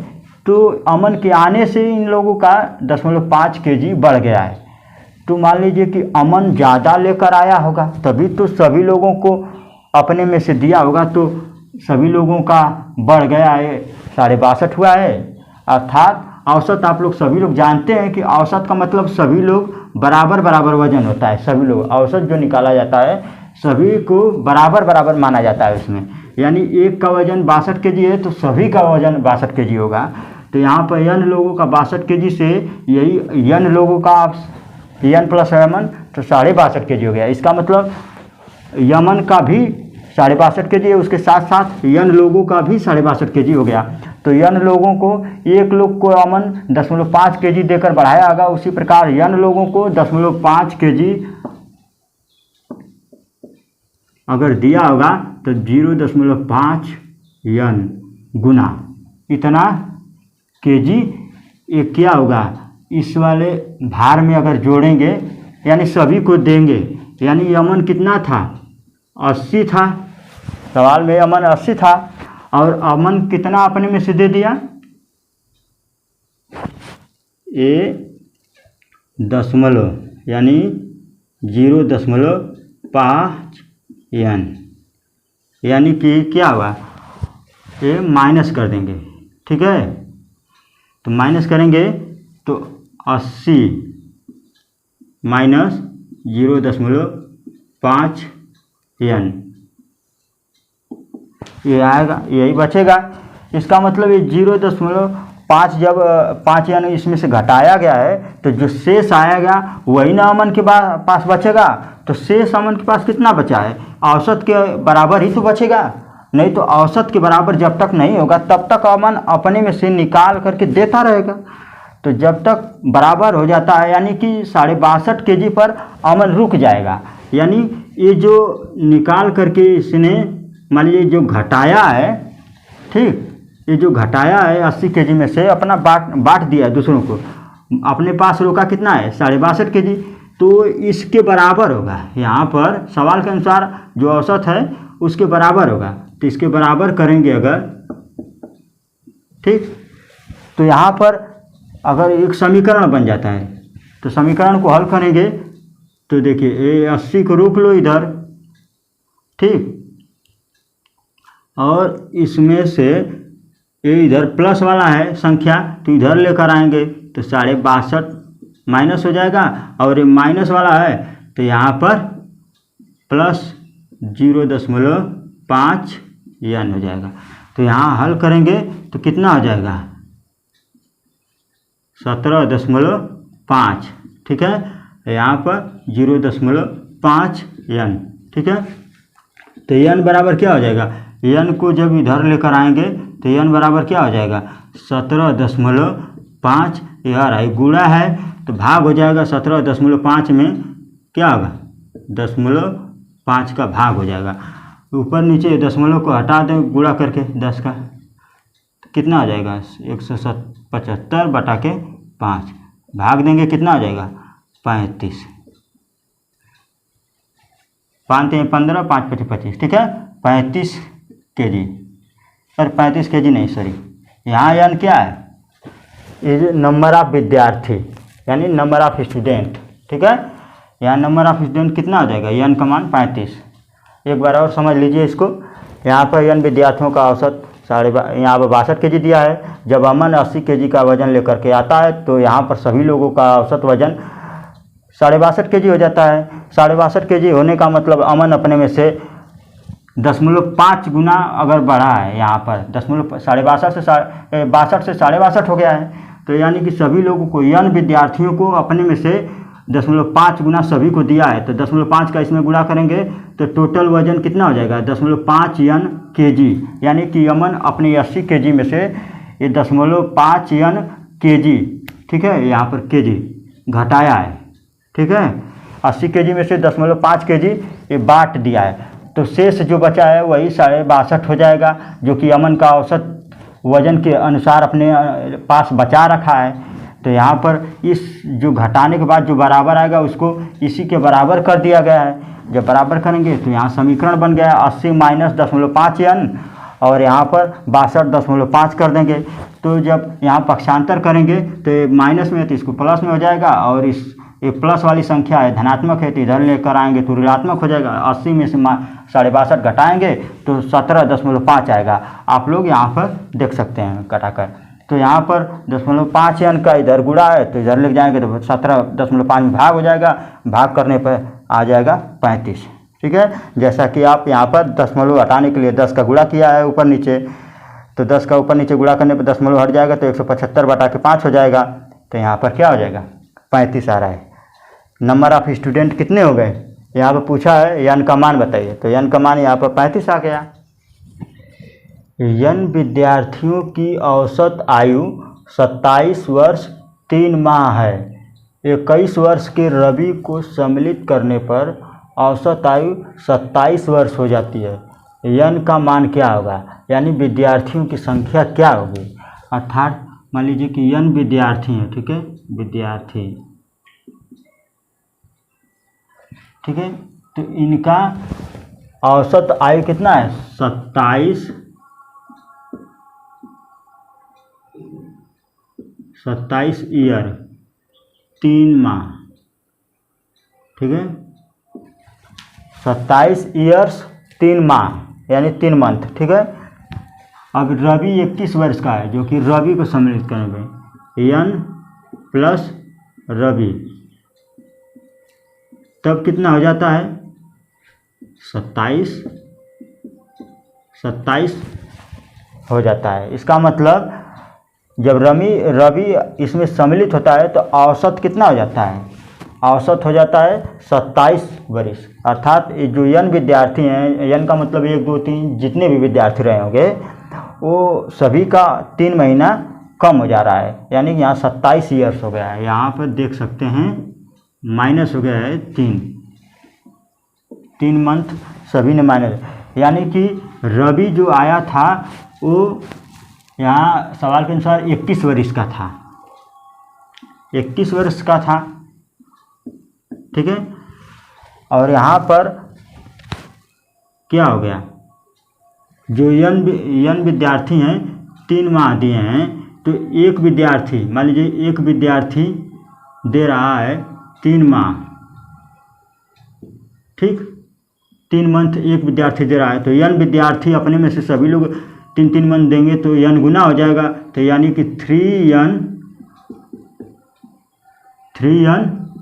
तो अमन के आने से इन लोगों का 0.5 kg बढ़ गया है। तो मान लीजिए कि अमन ज़्यादा लेकर आया होगा तभी तो सभी लोगों को अपने में से दिया होगा, तो सभी लोगों का बढ़ गया है, 62.5 हुआ है। अर्थात औसत आप लोग सभी लोग जानते हैं कि औसत का मतलब सभी लोग बराबर बराबर वजन होता है, सभी लोग औसत जो निकाला जाता है सभी को बराबर बराबर माना जाता है उसमें, यानी एक का वजन 62 kg है तो सभी का वजन 62 kg होगा। तो यहाँ पर यन लोगों का 62 kg से यही यन लोगों का यन प्लस यमन तो 62.5 kg हो गया। इसका मतलब यमन का भी 62.5 kg है, उसके साथ साथ यन लोगों का भी 62.5 kg हो गया। तो यन लोगों को एक लोग को अमन 0.5 kg देकर बढ़ाया होगा, उसी प्रकार यन लोगों को 0.5 kg अगर दिया होगा तो 0.5 यन गुना इतना kg ये क्या होगा, इस वाले भार में अगर जोड़ेंगे यानी सभी को देंगे, यानी यमन कितना था 80 था, सवाल में अमन 80 था और अमन कितना अपने में से दे दिया, दशमलव यानी 0.5 यन, यानी कि क्या हुआ ये माइनस कर देंगे, ठीक है। तो माइनस करेंगे तो 80 माइनस 0.5 यन ये आएगा, यही बचेगा। इसका मतलब ये 0.5 जब 5 यन इसमें से घटाया गया है तो जो शेष आएगा वही ना अमन के पास बचेगा। तो शेष अमन के पास कितना बचा है, औसत के बराबर ही तो बचेगा, नहीं तो औसत के बराबर जब तक नहीं होगा तब तक अमन अपने में से निकाल करके देता रहेगा। तो जब तक बराबर हो जाता है यानी कि 62.5 kg पर अमन रुक जाएगा, यानी ये जो निकाल करके इसने मान लीजिए जो घटाया है, ठीक, ये जो घटाया है 80 kg में से अपना बांट दिया है दूसरों को, अपने पास रोका कितना है 62.5 kg, तो इसके बराबर होगा। यहाँ पर सवाल के अनुसार जो औसत है उसके बराबर होगा, तो इसके बराबर करेंगे अगर, ठीक, तो यहाँ पर अगर एक समीकरण बन जाता है, तो समीकरण को हल करेंगे तो देखिए ये 80 को रोक लो इधर, ठीक, और इसमें से ये इधर प्लस वाला है संख्या, तो इधर लेकर आएंगे तो 62.5 माइनस हो जाएगा, और ये माइनस वाला है तो यहाँ पर प्लस 0.5 n हो जाएगा। तो यहाँ हल करेंगे तो कितना हो जाएगा 17.5, ठीक है, यहाँ पर 0.5 n, ठीक है। तो n बराबर क्या हो जाएगा, n को जब इधर लेकर आएंगे तो n बराबर क्या हो जाएगा 17.5, यार है गुणा है तो भाग हो जाएगा 17.5 में क्या होगा 0.5 का भाग हो जाएगा, ऊपर नीचे दशमलव को हटा दें गुणा करके 10 का, तो कितना हो जाएगा 175/5, भाग देंगे कितना हो जाएगा 35, 5 3 15, 5 5 25, ठीक है, 35 kg, सर 35 kg नहीं, सॉरी, यहाँ n क्या है, इज नंबर ऑफ विद्यार्थी यानी नंबर ऑफ स्टूडेंट, ठीक है। यहाँ नंबर ऑफ स्टूडेंट कितना हो जाएगा, n का मान 35। एक बार और समझ लीजिए इसको, यहाँ पर n विद्यार्थियों का औसत यहाँ पर 62 kg दिया है। जब अमन 80 kg का वजन लेकर के आता है तो यहाँ पर सभी लोगों का औसत वजन 62.5 kg हो जाता है। 62.5 kg होने का मतलब अमन अपने में से 0.5 गुना अगर बढ़ा है, यहाँ पर 62.5 से 62.5 हो गया है, तो यानी कि सभी लोगों को n विद्यार्थियों को अपने में से 0.5 गुना सभी को दिया है, तो 0.5 का इसमें गुणा करेंगे तो टोटल वजन कितना हो जाएगा 0.5 n kg, यानी कि अमन अपने 80 kg में से ये 0.5 n kg, ठीक है, यहाँ पर kg घटाया है, ठीक है, 80 kg में से 0.5 kg ये बांट दिया है, तो शेष जो बचा है वही 62.5 हो जाएगा, जो कि अमन का औसत वजन के अनुसार अपने पास बचा रखा है। तो यहाँ पर इस जो घटाने के बाद जो बराबर आएगा उसको इसी के बराबर कर दिया गया है। जब बराबर करेंगे तो यहाँ समीकरण बन गया 80 माइनस 0.5 n, और यहाँ पर 62.5 कर देंगे। तो जब यहाँ पक्षांतर करेंगे तो माइनस में तो इसको प्लस में हो जाएगा, और इस ये प्लस वाली संख्या है धनात्मक है तो इधर लेकर आएंगे तो ऋणात्मक हो जाएगा। 80 में से 62.5 घटाएंगे तो 17.5 आएगा। आप लोग यहाँ पर देख सकते हैं घटाकर। तो यहाँ पर 0.5 n का इधर गुणा है तो इधर ले जाएंगे तो 17.5 में भाग हो जाएगा, भाग करने पर आ जाएगा 35, ठीक है। जैसा कि आप यहाँ पर दशमलव हटाने के लिए 10 का गुणा किया है ऊपर नीचे, तो 10 का ऊपर नीचे गुणा करने पर दशमलव हट जाएगा तो 175/5 हो जाएगा। तो यहाँ पर क्या हो जाएगा 35 आ रहा है। नंबर ऑफ स्टूडेंट कितने हो गए यहाँ पर पूछा है, n का मान बताइए, तो n का मान यहाँ पर 35 आ गया। n विद्यार्थियों की औसत आयु 27 वर्ष 3 माह है। 21 वर्ष के रवि को सम्मिलित करने पर औसत आयु 27 वर्ष हो जाती है। n का मान क्या होगा, यानी विद्यार्थियों की संख्या क्या होगी। अर्थात मान लीजिए कि n विद्यार्थी हैं, ठीक है, विद्यार्थी, ठीक है, तो इनका औसत आयु कितना है 27 ईयर 3 माह, ठीक है, 27 ईयर्स 3 माह यानी 3 मंथ, ठीक है। अब रवि 21 वर्ष का है, जो कि रवि को सम्मिलित करेंगे n प्लस रवि, तब कितना हो जाता है 27 हो जाता है। इसका मतलब जब रवि इसमें सम्मिलित होता है तो औसत कितना हो जाता है, औसत हो जाता है 27 वर्ष। अर्थात जो n विद्यार्थी हैं, n का मतलब 1 2 3 जितने भी विद्यार्थी रहे होंगे वो सभी का 3 महीना कम हो जा रहा है, यानी कि यहाँ 27 ईयर्स हो गया है। यहाँ पर देख सकते हैं माइनस हो गया है 3 मंथ सभी ने माइनस, यानी कि रवि जो आया था वो यहाँ सवाल के अनुसार 21 वर्ष का था, 21 वर्ष का था, ठीक है। और यहाँ पर क्या हो गया, जो यन विद्यार्थी हैं 3 माह दिए हैं, तो एक विद्यार्थी, मान लीजिए एक विद्यार्थी दे रहा है 3 माह, ठीक, 3 मंथ एक विद्यार्थी दे रहा है, तो यन विद्यार्थी अपने में से सभी लोग 3-3 मंथ देंगे तो यन गुना हो जाएगा, तो यानी कि 3n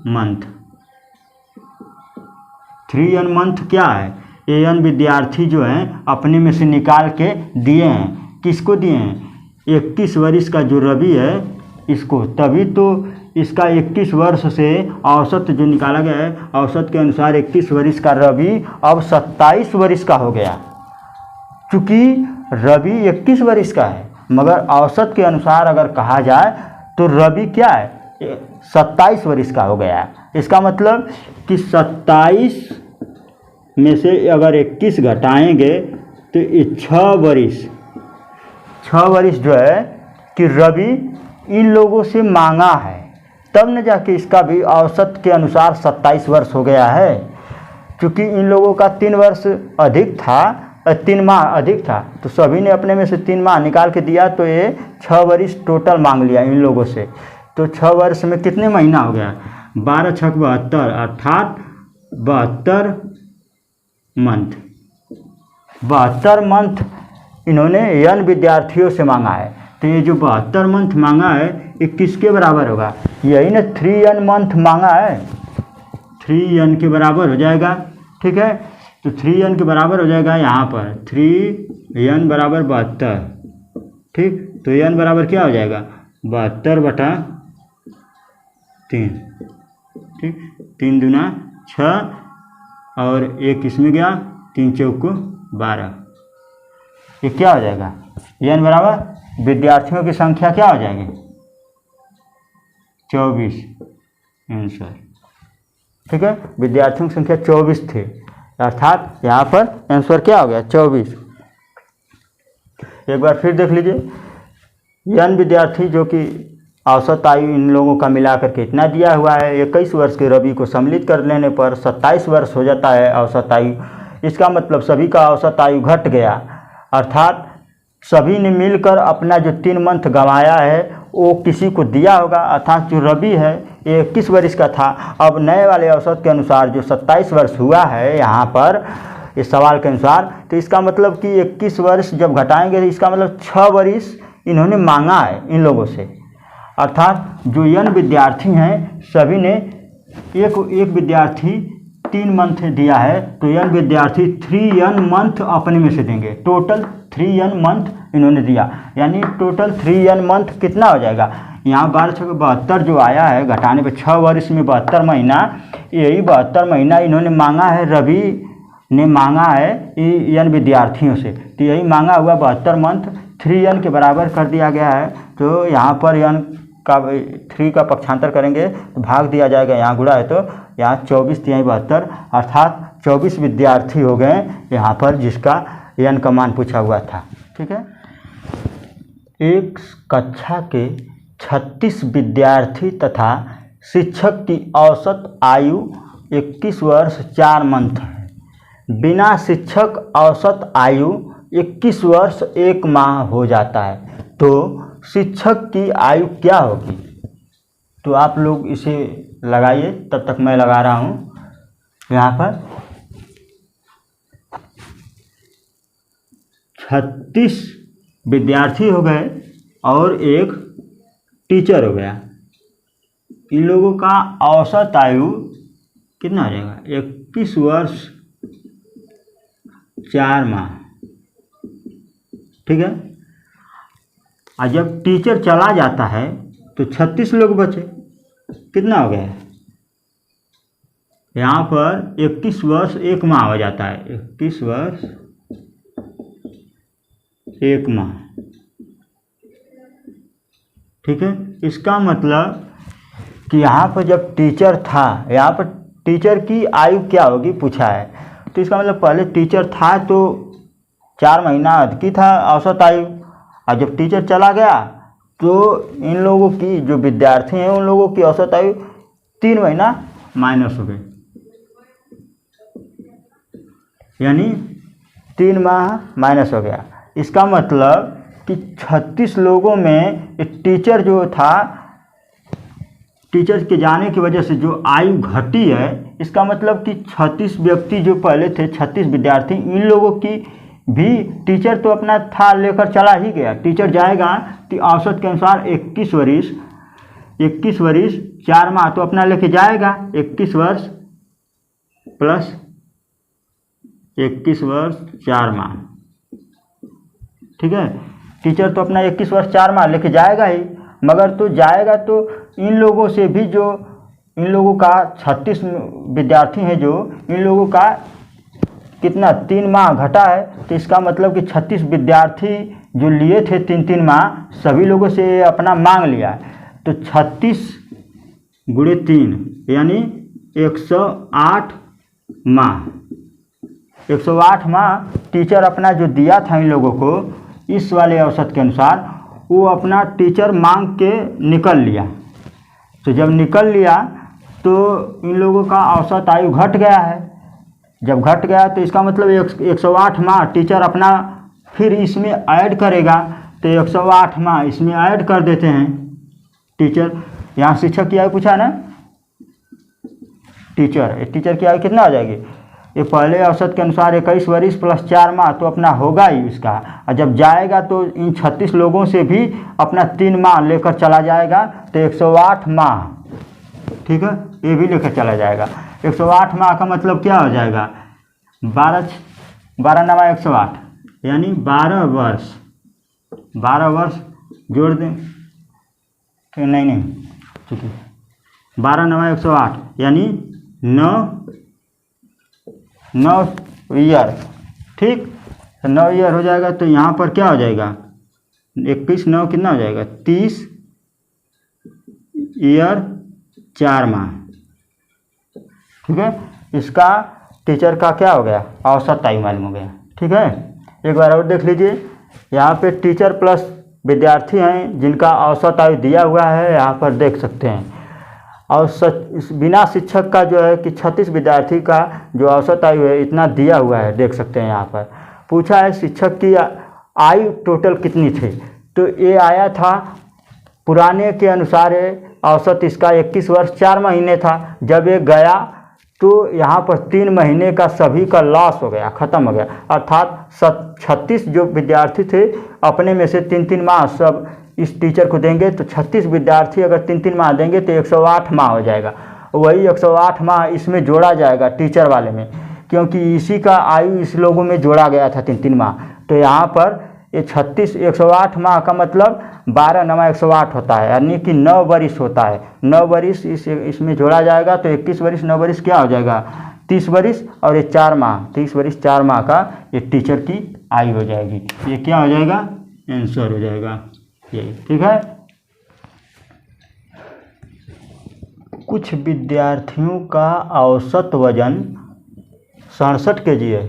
मंथ। 3n मंथ क्या है, एन विद्यार्थी जो हैं अपने में से निकाल के दिए हैं, किसको दिए हैं, 21 वर्ष का जो रवि है इसको, तभी तो इसका 21 वर्ष से औसत जो निकाला गया है, औसत के अनुसार 21 वर्ष का रवि अब 27 वर्ष का हो गया, चूँकि रवि 21 वर्ष का है, मगर औसत के अनुसार अगर कहा जाए तो रवि क्या है, 27 वर्ष का हो गया है। इसका मतलब कि 27 में से अगर 21 घटाएंगे तो ये 6 वर्ष जो है कि रवि इन लोगों से मांगा है, तब न जाके इसका भी औसत के अनुसार 27 वर्ष हो गया है। क्योंकि इन लोगों का 3 वर्ष अधिक था, 3 माह अधिक था, तो सभी ने अपने में से 3 माह निकाल के दिया, तो ये 6 वर्ष टोटल मांग लिया इन लोगों से। तो 6 वर्ष में कितने महीना हो गया, 12 × 6 = 72, अर्थात 72 मंथ। 72 मंथ इन्होंने यन विद्यार्थियों से मांगा है, तो ये जो 72 मंथ मांगा है ये किसके बराबर होगा, यही ना 3n मंथ मांगा है, 3n के बराबर हो जाएगा, ठीक है। तो 3n के बराबर हो जाएगा यहाँ पर 3n बराबर 72, ठीक। तो n बराबर क्या हो जाएगा, 72/3, ठीक। 3 दूना 6 और 1 इसमें गया, 3 चौको 12, ये क्या हो जाएगा, n बराबर विद्यार्थियों की संख्या क्या हो जाएगी, 24 आंसर, ठीक है। विद्यार्थियों की संख्या 24 थी, अर्थात यहाँ पर आंसर क्या हो गया, 24। एक बार फिर देख लीजिए, यन विद्यार्थी जो कि औसत आयु इन लोगों का मिलाकर के इतना दिया हुआ है, 21 वर्ष के रवि को सम्मिलित कर लेने पर 27 वर्ष हो जाता है औसत आयु। इसका मतलब सभी का औसत आयु घट गया, अर्थात सभी ने मिलकर अपना जो 3 मंथ गंवाया है वो किसी को दिया होगा, अर्थात जो रवि है ये 21 वर्ष का था, अब नए वाले औसत के अनुसार जो 27 वर्ष हुआ है यहाँ पर इस सवाल के अनुसार, तो इसका मतलब कि 21 वर्ष जब घटाएंगे तो इसका मतलब 6 वर्ष इन्होंने मांगा है इन लोगों से, अर्थात जो यन विद्यार्थी हैं सभी ने एक विद्यार्थी 3 मंथ दिया है, तो यन विद्यार्थी 3n मंथ अपने में से देंगे, टोटल 3n मंथ इन्होंने दिया, यानी टोटल 3n मंथ कितना हो जाएगा, यहाँ 12 × 6 = 72 जो आया है, घटाने पे 6 वर्ष में 72 महीना, यही 72 महीना इन्होंने मांगा है, रवि ने मांगा है यन विद्यार्थियों से, तो यही मांगा हुआ 72 मंथ 3n के बराबर कर दिया गया है। तो यहाँ पर n का 3 का पक्षांतर करेंगे तो भाग दिया जाएगा, यहाँ गुणा है तो यहाँ 24 × 72, अर्थात 24 विद्यार्थी हो गए यहाँ पर जिसका n का मान पूछा हुआ था, ठीक है। एक कक्षा के 36 विद्यार्थी तथा शिक्षक की औसत आयु 21 वर्ष 4 मंथ है। बिना शिक्षक औसत आयु 21 वर्ष 1 माह हो जाता है, तो शिक्षक की आयु क्या होगी। तो आप लोग इसे लगाइए, तब तक मैं लगा रहा हूँ। यहाँ पर 36 विद्यार्थी हो गए और एक टीचर हो गया, इन लोगों का औसत आयु कितना हो जाएगा, 21 वर्ष 4 माह, ठीक है। और जब टीचर चला जाता है तो 36 लोग बचे, कितना हो गया, यहाँ पर 21 वर्ष 1 माह हो जाता है, 21 वर्ष 1 माह, ठीक है। इसका मतलब कि यहाँ पर जब टीचर था, यहाँ पर टीचर की आयु क्या होगी पूछा है, तो इसका मतलब पहले टीचर था तो 4 महीना अधिक ही था औसत आयु, और जब टीचर चला गया तो इन लोगों की जो विद्यार्थी हैं उन लोगों की औसत आयु 3 महीना माइनस हो गई, यानी 3 माह माइनस हो गया। इसका मतलब कि 36 लोगों में टीचर जो था, टीचर के जाने की वजह से जो आयु घटी है, इसका मतलब कि 36 व्यक्ति जो पहले थे, 36 विद्यार्थी, इन लोगों की भी टीचर तो अपना था लेकर चला ही गया। टीचर जाएगा तो औसत के अनुसार 21 वर्ष 4 माह तो अपना लेके जाएगा, 21 वर्ष प्लस 21 वर्ष 4 माह, ठीक है। टीचर तो अपना 21 वर्ष 4 माह लेके जाएगा ही, मगर तो जाएगा तो इन लोगों से भी, जो इन लोगों का 36 विद्यार्थी हैं, जो इन लोगों का कितना 3 माह घटा है, तो इसका मतलब कि 36 विद्यार्थी जो लिए थे 3-3 माह, सभी लोगों से अपना मांग लिया है। तो 36 गुणे 3 यानी 108 माह, 108 माह टीचर अपना जो दिया था इन लोगों को, इस वाले औसत के अनुसार वो अपना टीचर मांग के निकल लिया। तो जब निकल लिया तो इन लोगों का औसत आयु घट गया है। जब घट गया तो इसका मतलब 108 माह टीचर अपना फिर इसमें ऐड करेगा, तो 108 माह इसमें ऐड कर देते हैं टीचर। यहाँ शिक्षक की आयु पूछा ना, टीचर की आयु कितना हो जाएगी? ये पहले औसत के अनुसार 21 वर्ष प्लस 4 माह तो अपना होगा ही इसका, और जब जाएगा तो इन 36 लोगों से भी अपना 3 माह लेकर चला जाएगा, तो 108 माह, ठीक है, ये भी लेकर चला जाएगा। 108 माह का मतलब क्या हो जाएगा? 12 नवा 108 यानी 12 वर्ष जोड़ दें, तो नहीं ठीक है, 12 नवा 108 यानी 9 ईयर, ठीक, 9 ईयर हो जाएगा। तो यहाँ पर क्या हो जाएगा? 21 9 कितना हो जाएगा? 30 ईयर 4 माह, ठीक है। इसका टीचर का क्या हो गया? औसत आयु मालूम हो गया, ठीक है। एक बार और देख लीजिए, यहाँ पे टीचर प्लस विद्यार्थी हैं जिनका औसत आयु दिया हुआ है, यहाँ पर देख सकते हैं। और बिना शिक्षक का जो है कि 36 विद्यार्थी का जो औसत आयु है इतना दिया हुआ है, देख सकते हैं। यहाँ पर पूछा है शिक्षक की आयु टोटल कितनी थी, तो ये आया था पुराने के अनुसार औसत इसका 21 वर्ष 4 महीने था। जब ये गया तो यहाँ पर 3 महीने का सभी का लॉस हो गया, ख़त्म हो गया। अर्थात 36 जो विद्यार्थी थे अपने में से 3-3 माह सब इस टीचर को देंगे, तो 36 विद्यार्थी अगर 3-3 माह देंगे तो 108 माह हो जाएगा। वही 108 माह इसमें जोड़ा जाएगा टीचर वाले में, क्योंकि इसी का आयु इस लोगों में जोड़ा गया था 3-3 माह। तो यहाँ पर ये 108 माह का मतलब 12 नवा 108 होता है, यानी कि 9 वर्ष होता है। 9 वर्ष इसमें जोड़ा जाएगा तो 21 वर्ष 9 वर्ष क्या हो जाएगा? 30 वर्ष, और ये 4 माह 30 वर्ष 4 माह का ये टीचर की आयु हो जाएगी। ये क्या हो जाएगा? आंसर हो जाएगा यही, ठीक है। कुछ विद्यार्थियों का औसत वजन 67 kg है।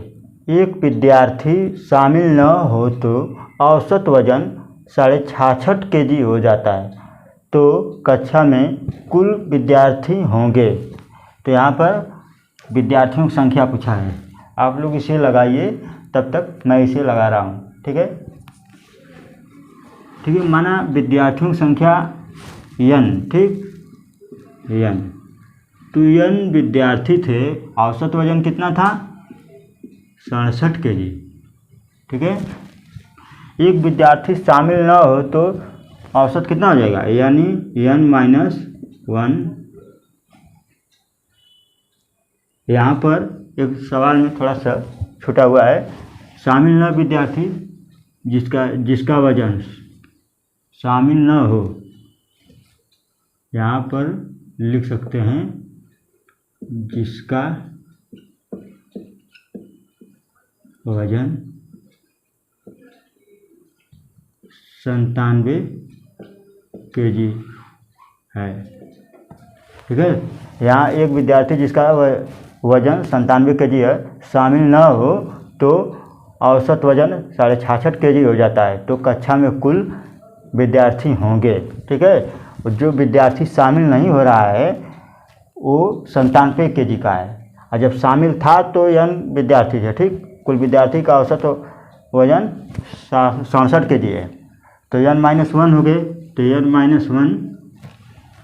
एक विद्यार्थी शामिल न हो तो औसत वजन 66.5 kg हो जाता है, तो कक्षा में कुल विद्यार्थी होंगे। तो यहाँ पर विद्यार्थियों की संख्या पूछा है, आप लोग इसे लगाइए, तब तक मैं इसे लगा रहा हूँ, ठीक है। ठीक है, माना विद्यार्थियों की संख्या n, ठीक, n, तो n विद्यार्थी थे, औसत वजन कितना था? 67 kg, ठीक है। एक विद्यार्थी शामिल न हो तो औसत कितना हो जाएगा? यानी n-1। यहाँ पर एक सवाल में थोड़ा सा छूटा हुआ है, शामिल न विद्यार्थी जिसका वजन शामिल न हो, यहाँ पर लिख सकते हैं जिसका वजन 97 kg है, ठीक है। यहाँ एक विद्यार्थी जिसका वजन 97 kg है, शामिल न हो तो औसत वजन 66.5 kg हो जाता है, तो कक्षा में कुल विद्यार्थी होंगे, ठीक है। जो विद्यार्थी शामिल नहीं हो रहा है वो 97 केजी का है, और जब शामिल था तो n विद्यार्थी थे, ठीक। कुल विद्यार्थी का औसत वजन 67 केजी है, तो n-1 हो गए, तो n-1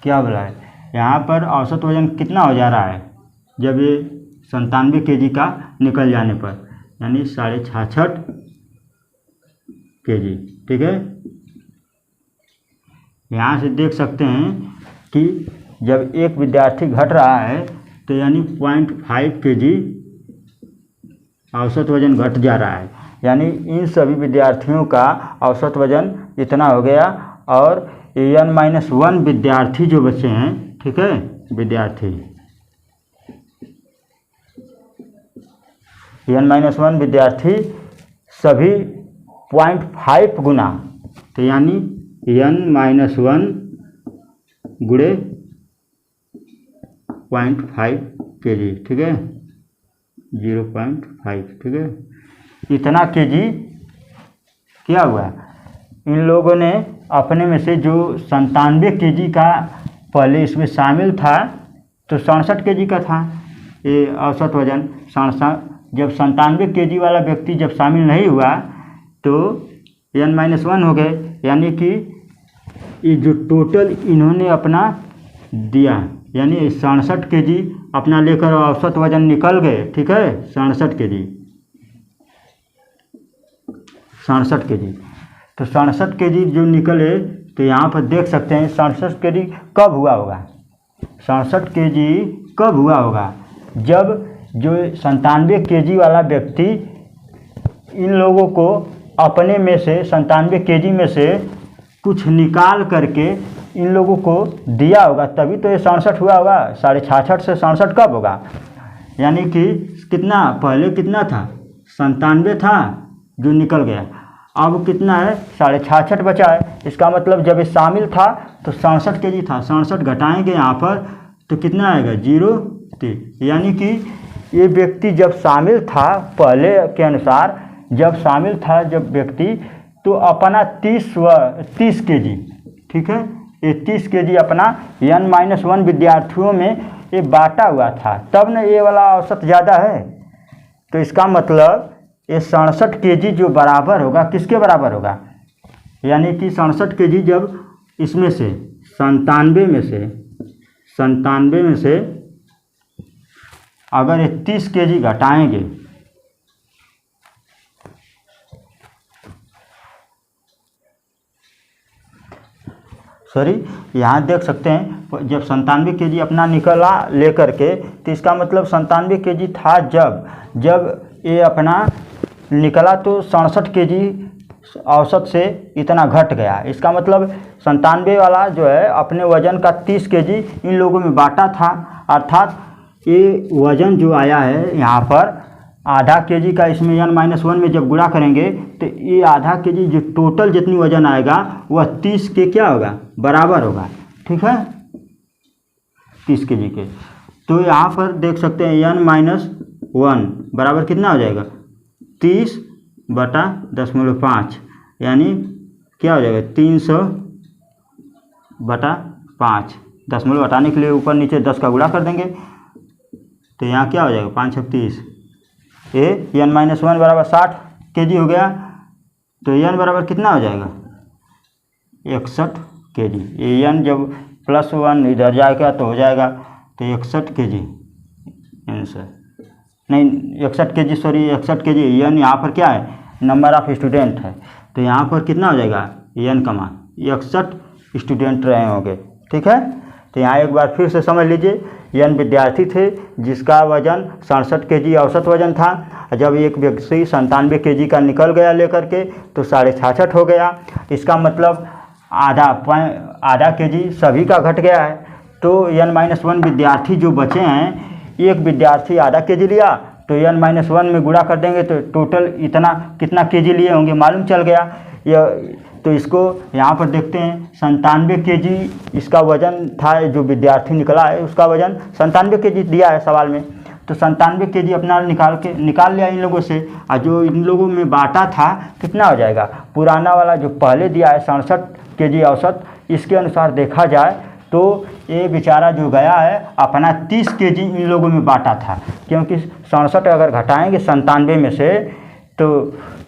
क्या बोला है यहाँ पर, औसत वजन कितना हो जा रहा है जब ये 97 केजी का निकल जाने पर, यानी 66.5 केजी, ठीक है। यहाँ से देख सकते हैं कि जब एक विद्यार्थी घट रहा है तो यानी 0.5 केजी औसत वजन घट जा रहा है, यानी इन सभी विद्यार्थियों का औसत वजन इतना हो गया, और n-1 विद्यार्थी जो बचे हैं, ठीक है, विद्यार्थी n-1 विद्यार्थी सभी 0.5 गुना, तो यानी n-1 गुणे 0.5 केजी, ठीक है, 0.5, ठीक है, इतना केजी क्या हुआ। इन लोगों ने अपने में से जो 97 केजी का पहले इसमें शामिल था, तो 67 केजी का था ये औसत वजन, 67। जब 97 केजी वाला व्यक्ति जब शामिल नहीं हुआ तो n-1 हो गए, यानी कि ये जो टोटल इन्होंने अपना दिया, यानी 67 केजी अपना लेकर औसत वजन निकल गए, ठीक है, 67 केजी, 67 केजी। तो 67 केजी जो निकले, तो यहाँ पर देख सकते हैं 67 केजी कब हुआ होगा, 67 केजी कब हुआ होगा, जब जो 97 केजी वाला व्यक्ति इन लोगों को अपने में से 97 केजी में से कुछ निकाल करके इन लोगों को दिया होगा, तभी तो ये 67 हुआ होगा। 66.5 से 67 कब होगा, यानी कि कितना, पहले कितना था, 97 था जो निकल गया, अब कितना है, 66.5 बचा है। इसका मतलब जब ये शामिल था तो 67 केजी था, 67 घटाएंगे यहाँ पर तो कितना आएगा, 0, यानी कि ये व्यक्ति जब शामिल था, पहले के अनुसार जब शामिल था जब व्यक्ति, तो अपना 30 केजी, ठीक है, ये 30 केजी अपना n-1 विद्यार्थियों में ये बांटा हुआ था, तब न ये वाला औसत ज़्यादा है। तो इसका मतलब ये 67 केजी जो बराबर होगा, किसके बराबर होगा, यानी कि 67 केजी जब इसमें से 97 में से अगर ये 30 केजी घटाएंगे, सॉरी, यहाँ देख सकते हैं जब 97 केजी अपना निकला लेकर के, तो इसका मतलब 97 केजी था जब ये अपना निकला तो 67 केजी औसत से इतना घट गया। इसका मतलब 97 वाला जो है अपने वजन का 30 केजी इन लोगों में बांटा था, अर्थात ये वजन जो आया है यहाँ पर आधा केजी का, इसमें n-1 में जब गुणा करेंगे तो ये आधा केजी जो टोटल जितनी वजन आएगा वह 30 के क्या होगा, बराबर होगा, ठीक है, 30 केजी के। तो यहाँ पर देख सकते हैं n-1 बराबर कितना हो जाएगा, 30/10.5, यानी क्या हो जाएगा, 300/5। दशमलव हटाने के लिए ऊपर नीचे 10 का गुणा कर देंगे, तो यहाँ क्या हो जाएगा, 5 × 30, ये n-1 बराबर 60 केजी हो गया। तो n बराबर कितना हो जाएगा, 61 केजी। ये n जब +1 इधर जाएगा तो हो जाएगा तो 61 केजी आंसर, नहीं 61 केजी, सॉरी 61 केजी। n यहाँ पर क्या है, नंबर ऑफ स्टूडेंट है, तो यहाँ पर कितना हो जाएगा, n का मान 61 स्टूडेंट रहे होंगे, ठीक है। तो यहाँ एक बार फिर से समझ लीजिए, n विद्यार्थी थे जिसका वजन 67 केजी औसत वजन था। जब एक व्यक्ति 97 केजी का निकल गया लेकर के तो 66.5 हो गया। इसका मतलब आधा केजी सभी का घट गया है। तो n-1 विद्यार्थी जो बचे हैं, एक विद्यार्थी आधा केजी लिया तो n-1 में गुणा कर देंगे तो टोटल इतना कितना केजी लिए होंगे मालूम चल गया। यह तो इसको यहाँ पर देखते हैं, 97 केजी इसका वजन था, जो विद्यार्थी निकला है उसका वजन 97 केजी दिया है सवाल में। तो 97 kg अपना निकाल लिया इन लोगों से, और जो इन लोगों में बांटा था कितना हो जाएगा, पुराना वाला जो पहले दिया है 67 kg औसत, इसके अनुसार देखा जाए तो ये बेचारा जो गया है अपना 30 kg इन लोगों में बांटा था, क्योंकि 67 अगर घटाएंगे 97 में से तो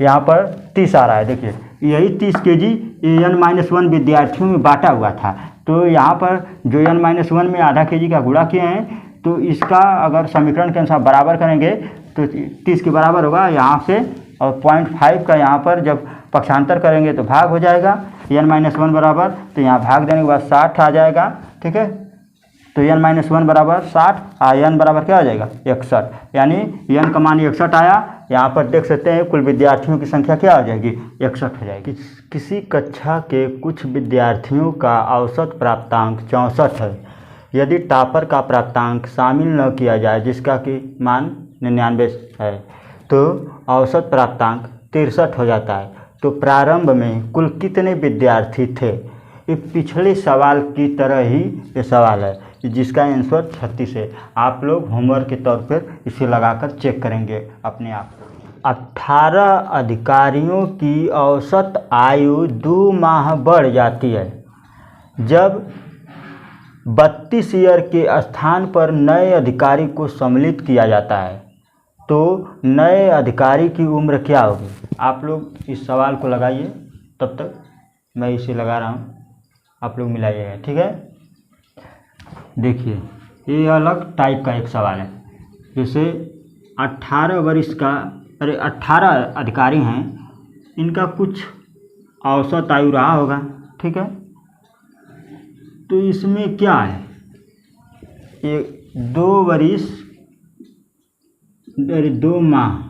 यहाँ पर 30 आ रहा है। देखिए यही 30 kg n-1 विद्यार्थियों में बांटा हुआ था। तो यहाँ पर जो n-1 में आधा kg का गुणा किए हैं, तो इसका अगर समीकरण के अनुसार बराबर करेंगे तो 30 के बराबर होगा यहाँ से, और 0.5 का यहाँ पर जब पक्षांतर करेंगे तो भाग हो जाएगा, n-1 बराबर, तो यहाँ भाग देने के बाद 60 आ जाएगा। ठीक है, तो n-1 बराबर 60 और n बराबर क्या हो जाएगा 61, यानी n का मान 61 आया। यहाँ पर देख सकते हैं कुल विद्यार्थियों की संख्या क्या हो जाएगी 61 हो जाएगी। किसी कक्षा के कुछ विद्यार्थियों का औसत प्राप्तांक 64 है, यदि टॉपर का प्राप्तांक शामिल न किया जाए जिसका कि मान 99 है तो औसत प्राप्तांक 63 हो जाता है। तो प्रारंभ में कुल कितने विद्यार्थी थे? ये पिछले सवाल की तरह ही ये सवाल है, जिसका आंसर 36 है। आप लोग होमवर्क के तौर पर इसे लगाकर चेक करेंगे अपने आप। 18 अधिकारियों की औसत आयु 2 माह बढ़ जाती है जब 32 ईयर के स्थान पर नए अधिकारी को सम्मिलित किया जाता है, तो नए अधिकारी की उम्र क्या होगी? आप लोग इस सवाल को लगाइए, तब तक मैं इसे लगा रहा हूँ, आप लोग मिलाइएगा। ठीक है, देखिए ये अलग टाइप का एक सवाल है। जैसे 18 वर्ष का 18 अधिकारी हैं, इनका कुछ औसत आयु रहा होगा। ठीक है, तो इसमें क्या है, ये 2 वर्ष 2 माह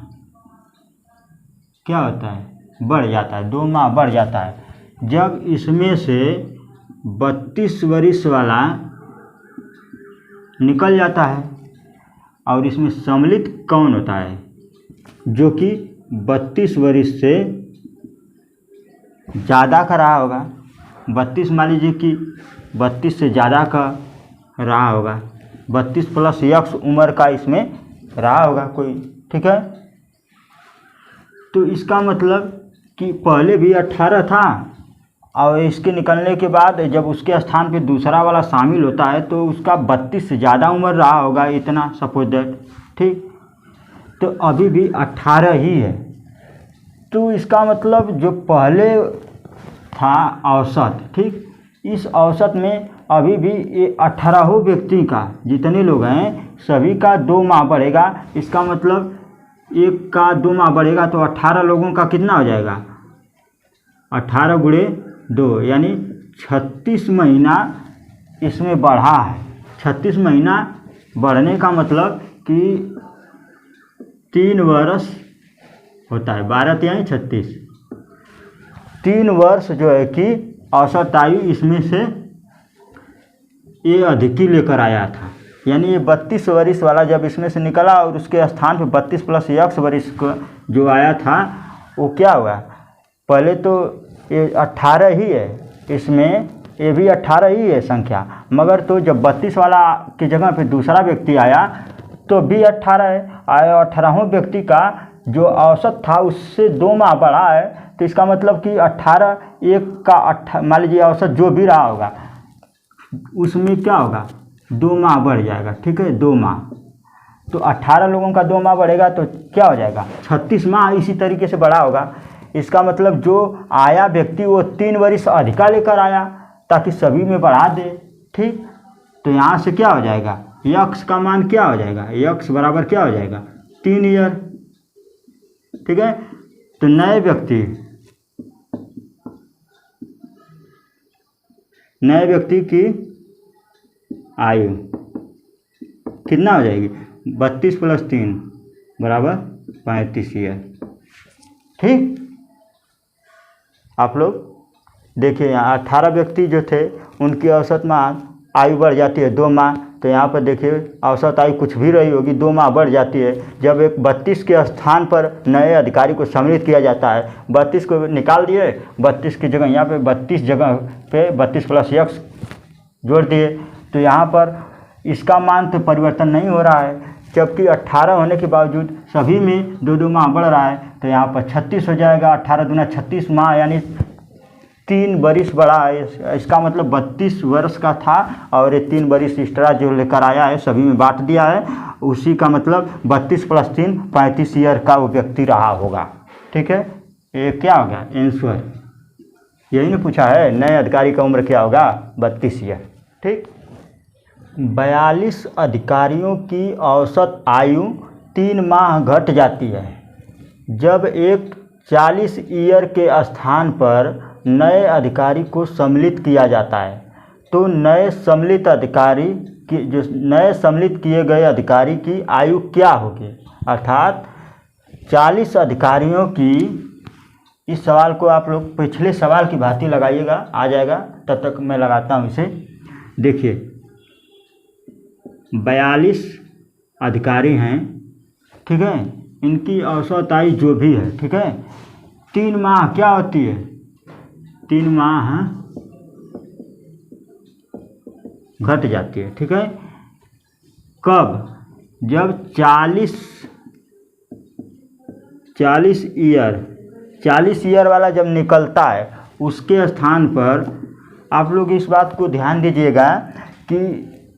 क्या होता है, बढ़ जाता है, 2 माह बढ़ जाता है जब इसमें से 32 वर्ष वाला निकल जाता है। और इसमें सम्मिलित कौन होता है? जो कि 32 वर्ष से ज़्यादा का रहा होगा। 32 मान लीजिए कि 32 से ज़्यादा का रहा होगा, 32 प्लस x उम्र का इसमें रहा होगा कोई। ठीक है, तो इसका मतलब कि पहले भी 18 था और इसके निकलने के बाद जब उसके स्थान पे दूसरा वाला शामिल होता है तो उसका 32 से ज़्यादा उम्र रहा होगा, इतना सपोज दैट। ठीक, तो अभी भी 18 ही है। तो इसका मतलब जो पहले था औसत, ठीक, इस औसत में अभी भी ये 18 व्यक्ति का, जितने लोग हैं सभी का 2 माह बढ़ेगा। इसका मतलब एक का 2 माह बढ़ेगा तो 18 लोगों का कितना हो जाएगा, 18 गुणे 2, यानी 36 महीना इसमें बढ़ा है। 36 महीना बढ़ने का मतलब कि 3 वर्ष होता है, 12 यानी 36, 3 वर्ष जो है कि औसत आयु इसमें से ये अधिक ही लेकर आया था। यानी ये 32 वर्ष वाला जब इसमें से निकला और उसके स्थान पे 32 प्लस x वर्ष का जो आया था वो क्या हुआ, पहले तो ये 18 ही है, इसमें ये भी 18 ही है संख्या, मगर तो जब 32 वाला की जगह पे दूसरा व्यक्ति आया तो भी 18 है। आया 18वें व्यक्ति का जो औसत था उससे 2 माह बढ़ा है, तो इसका मतलब कि 18 एक का मान लीजिए औसत जो भी रहा होगा उसमें क्या होगा, 2 माह बढ़ जाएगा। ठीक है, 2 माह, तो 18 लोगों का 2 माह बढ़ेगा तो क्या हो जाएगा 36 माह इसी तरीके से बढ़ा होगा। इसका मतलब जो आया व्यक्ति वो 3 वर्ष अधिका लेकर आया ताकि सभी में बढ़ा दे। ठीक, तो यहाँ से क्या हो जाएगा, x का मान क्या हो जाएगा, x बराबर क्या हो जाएगा 3 ईयर। ठीक है, तो नए व्यक्ति की आयु कितना हो जाएगी, 32 प्लस 3 बराबर 35 ईयर। ठीक, आप लोग देखिए यहाँ 18 व्यक्ति जो थे उनकी औसत मान आयु बढ़ जाती है 2 माह, तो यहाँ पर देखिए औसत आयु कुछ भी रही होगी 2 माह बढ़ जाती है जब एक 32 के स्थान पर नए अधिकारी को सम्मिलित किया जाता है। 32 को निकाल दिए, 32 की जगह यहाँ पे 32 जगह पे 32 प्लस x जोड़ दिए, तो यहाँ पर इसका मान तो परिवर्तन नहीं हो रहा है, जबकि 18 होने के बावजूद सभी में 2-2 माह बढ़ रहा है, तो यहाँ पर 36 हो जाएगा। 18 दूना 36 माह यानी 3 बरिस बढ़ा है। इसका मतलब 32 वर्ष का था और ये 3 बरिस एक्स्ट्रा जो लेकर आया है सभी में बांट दिया है, उसी का मतलब 32 + 3 35 ईयर का वो व्यक्ति रहा होगा। ठीक है, ये क्या हो गया आंसर, यही ने पूछा है नए अधिकारी का उम्र क्या होगा 32 ईयर। ठीक, 42 अधिकारियों की औसत आयु 3 माह घट जाती है जब एक 40 ईयर के स्थान पर नए अधिकारी को सम्मिलित किया जाता है। तो नए सम्मिलित किए गए अधिकारी की आयु क्या होगी, अर्थात 40 अधिकारियों की। इस सवाल को आप लोग पिछले सवाल की भांति लगाइएगा, आ जाएगा। तब तक मैं लगाता हूँ इसे। देखिए 42 अधिकारी हैं, ठीक है, इनकी औसत आयु जो भी है, ठीक है, 3 माह क्या होती है, 3 माह घट जाती है। ठीक है, कब, जब 40 ईयर वाला जब निकलता है उसके स्थान पर आप लोग इस बात को ध्यान दीजिएगा कि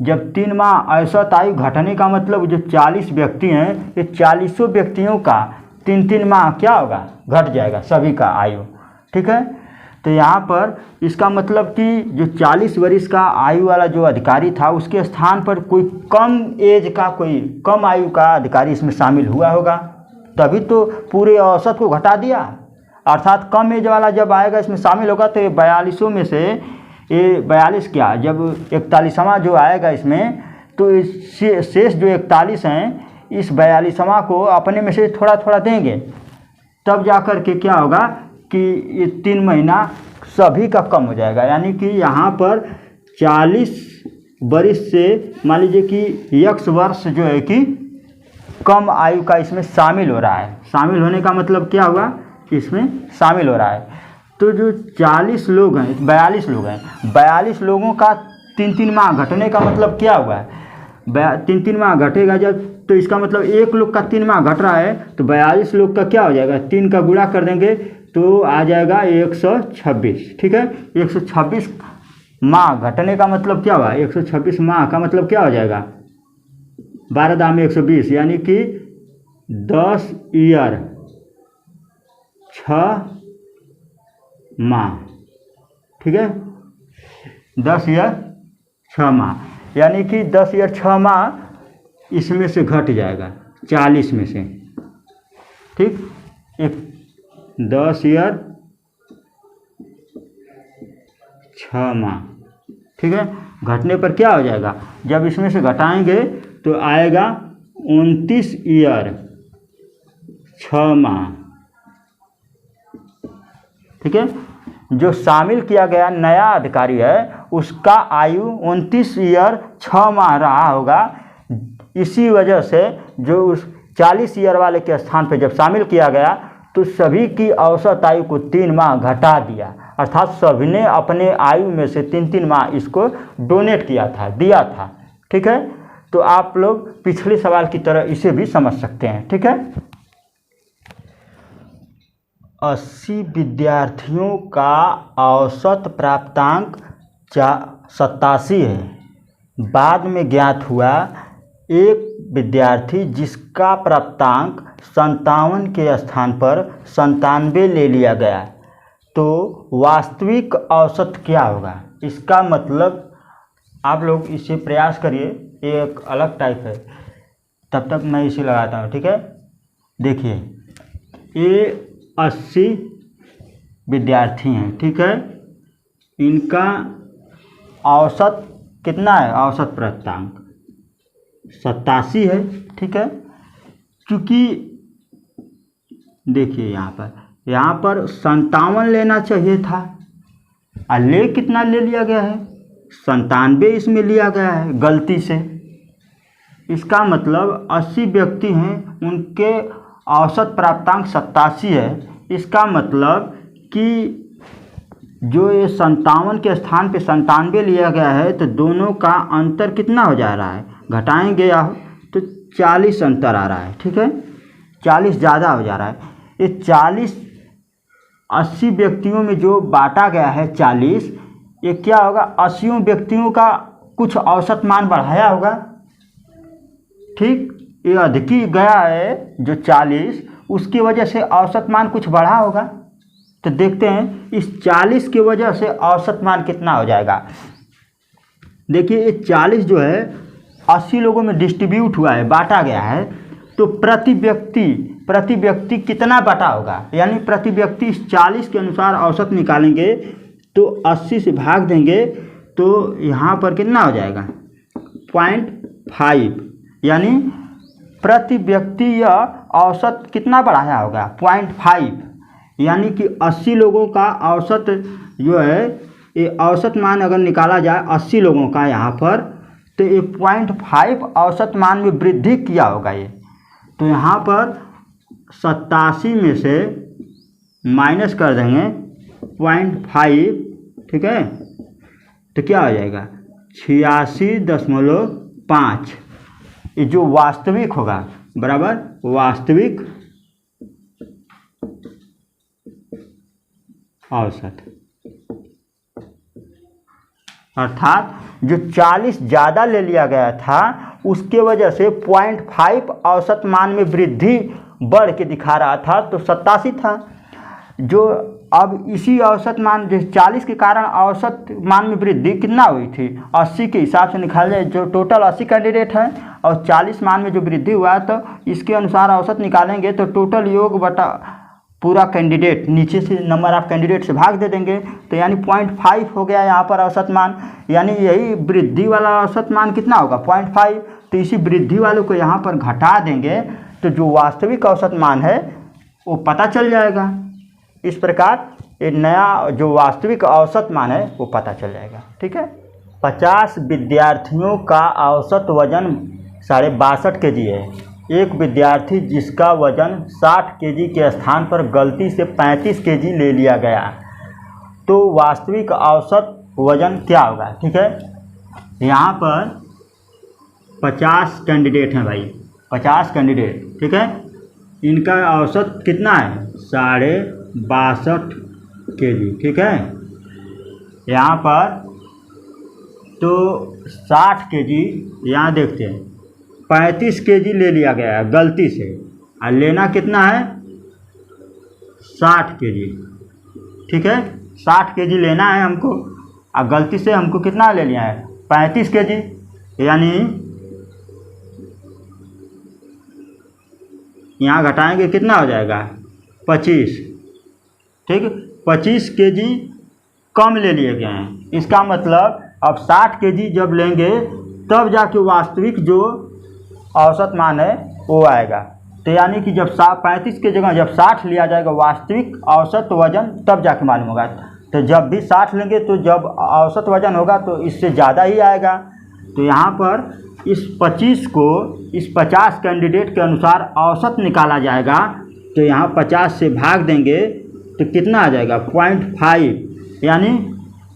जब 3 माह औसत आयु घटने का मतलब जो 40 व्यक्ति हैं, ये 40 व्यक्तियों का 3-3 माह क्या होगा, घट जाएगा सभी का आयु। ठीक है, तो यहाँ पर इसका मतलब कि जो 40 वर्ष का आयु वाला जो अधिकारी था उसके स्थान पर कोई कोई कम आयु का अधिकारी इसमें शामिल हुआ होगा, तभी तो पूरे औसत को घटा दिया। अर्थात कम एज वाला जब आएगा इसमें शामिल होगा तो ये 42 में से ये 42 क्या, जब 41वां जो आएगा इसमें, तो शेष जो 41 हैं इस 42वां को अपने में से थोड़ा थोड़ा देंगे, तब जाकर के क्या होगा कि ये 3 महीना सभी का कम हो जाएगा। यानी कि यहाँ पर 40 वर्ष से मान लीजिए कि x वर्ष जो है कि कम आयु का इसमें शामिल हो रहा है। शामिल होने का मतलब क्या हुआ, इसमें शामिल हो रहा है। तो जो 40 लोग हैं, 42 लोग हैं, 42 लोगों का 3-3 माह घटने का मतलब क्या हुआ है, 3-3 माह घटेगा जब, तो इसका मतलब एक लोग का 3 माह घट रहा है, तो 42 लोग का क्या हो जाएगा, 3 का गुणा कर देंगे तो आ जाएगा 126। ठीक है, 126 माह घटने का मतलब क्या हुआ, 126 माह का मतलब क्या हो जाएगा, 12 दाम 120, यानी कि 10 ईयर 6 माह। ठीक है, 10 ईयर 6 माह, यानी कि 10 ईयर 6 माह इसमें से घट जाएगा 40 में से। ठीक, 10 ईयर 6 माह। ठीक है, घटने पर क्या हो जाएगा, जब इसमें से घटाएंगे तो आएगा 29 ईयर 6 माह। ठीक है, जो शामिल किया गया नया अधिकारी है उसका आयु 29 ईयर 6 माह रहा होगा। इसी वजह से जो उस 40 ईयर वाले के स्थान पर जब शामिल किया गया तो सभी की औसत आयु को 3 माह घटा दिया, अर्थात सभी ने अपने आयु में से 3-3 माह इसको डोनेट किया था, दिया था। ठीक है, तो आप लोग पिछले सवाल की तरह इसे भी समझ सकते हैं। ठीक है, 80 विद्यार्थियों का औसत प्राप्तांक 87 है। बाद में ज्ञात हुआ एक विद्यार्थी जिसका प्राप्तांक 57 के स्थान पर 97 ले लिया गया, तो वास्तविक औसत क्या होगा। इसका मतलब आप लोग इसे प्रयास करिए, एक अलग टाइप है, तब तक मैं इसे लगाता हूँ। ठीक है, देखिए ये 80 विद्यार्थी हैं, ठीक है, इनका औसत कितना है, औसत प्राप्तांक 87 है। ठीक है, क्योंकि देखिए यहाँ पर 57 लेना चाहिए था, और कितना ले लिया गया है, 97 इसमें लिया गया है गलती से। इसका मतलब 80 व्यक्ति हैं, उनके औसत प्राप्तांक 87 है। इसका मतलब कि जो ये 57 के स्थान पे 97 लिया गया है, तो दोनों का अंतर कितना हो जा रहा है, घटाएंगे या तो 40 अंतर आ रहा है, ठीक है, 40 ज़्यादा हो जा रहा है। ये 40 80 व्यक्तियों में जो बांटा गया है 40, ये क्या होगा, 80 व्यक्तियों का कुछ औसत मान बढ़ाया होगा, ठीक, ये अधिक ही गया है जो 40, उसकी वजह से औसत मान कुछ बढ़ा होगा। तो देखते हैं इस 40 की वजह से औसत मान कितना हो जाएगा। देखिए ये 40 जो है 80 लोगों में डिस्ट्रीब्यूट हुआ है, बांटा गया है, तो प्रति व्यक्ति कितना बटा होगा, यानी प्रति व्यक्ति इस 40 के अनुसार औसत निकालेंगे तो 80 से भाग देंगे तो यहाँ पर कितना हो जाएगा 0.5, यानी प्रति व्यक्ति यह औसत कितना बढ़ाया होगा 0.5, यानी कि 80 लोगों का औसत जो है, ये औसत मान अगर निकाला जाए 80 लोगों का यहाँ पर, तो ये 0.5 औसत मान में वृद्धि किया होगा ये। तो यहाँ पर 87 में से माइनस कर देंगे 0.5, ठीक है, तो क्या हो जाएगा 86.5, ये जो वास्तविक होगा बराबर वास्तविक औसत, अर्थात जो 40 ज़्यादा ले लिया गया था उसके वजह से 0.5 औसत मान में वृद्धि बढ़ के दिखा रहा था, तो 87 था। जो अब इसी औसत मान जो 40 के कारण औसत मान में वृद्धि कितना हुई थी 80 के हिसाब से निकाल जाए, जो टोटल 80 कैंडिडेट हैं और 40 मान में जो वृद्धि हुआ है, तो इसके अनुसार औसत निकालेंगे तो टोटल योग बटा पूरा कैंडिडेट, नीचे से नंबर ऑफ कैंडिडेट से भाग दे देंगे, तो यानी 0.5 हो गया यहाँ पर औसत मान, यानी यही वृद्धि वाला औसत मान कितना होगा 0.5। तो इसी वृद्धि वालों को यहाँ पर घटा देंगे तो जो वास्तविक औसत मान है वो पता चल जाएगा। इस प्रकार ये नया जो वास्तविक औसत मान है वो पता चल जाएगा, ठीक है। 50 विद्यार्थियों का औसत वजन 62.5 kg है। एक विद्यार्थी जिसका वजन 60 kg के स्थान पर गलती से 35 kg ले लिया गया, तो वास्तविक औसत वजन क्या होगा, ठीक है। यहाँ पर 50 कैंडिडेट हैं भाई, 50 कैंडिडेट, ठीक है, इनका औसत कितना है 62.5 kg, ठीक है। यहाँ पर तो 60 kg, यहाँ देखते हैं 35 kg ले लिया गया है गलती से, और लेना कितना है 60 kg, ठीक है, 60 kg लेना है हमको, और गलती से हमको कितना ले लिया है 35 kg, यानी यहाँ घटाएंगे कितना हो जाएगा 25, ठीक, 25 kg कम ले लिए गए हैं। इसका मतलब अब 60 kg जब लेंगे तब जाके वास्तविक जो औसत मान है वो आएगा। तो यानी कि जब 35 की जगह जब 60 लिया जाएगा वास्तविक औसत वजन, तब जाके मालूम होगा। तो जब भी 60 लेंगे तो जब औसत वजन होगा तो इससे ज़्यादा ही आएगा। तो यहाँ पर इस 25 को इस 50 कैंडिडेट के अनुसार औसत निकाला जाएगा, तो यहाँ 50 से भाग देंगे तो कितना आ जाएगा 0.5, यानी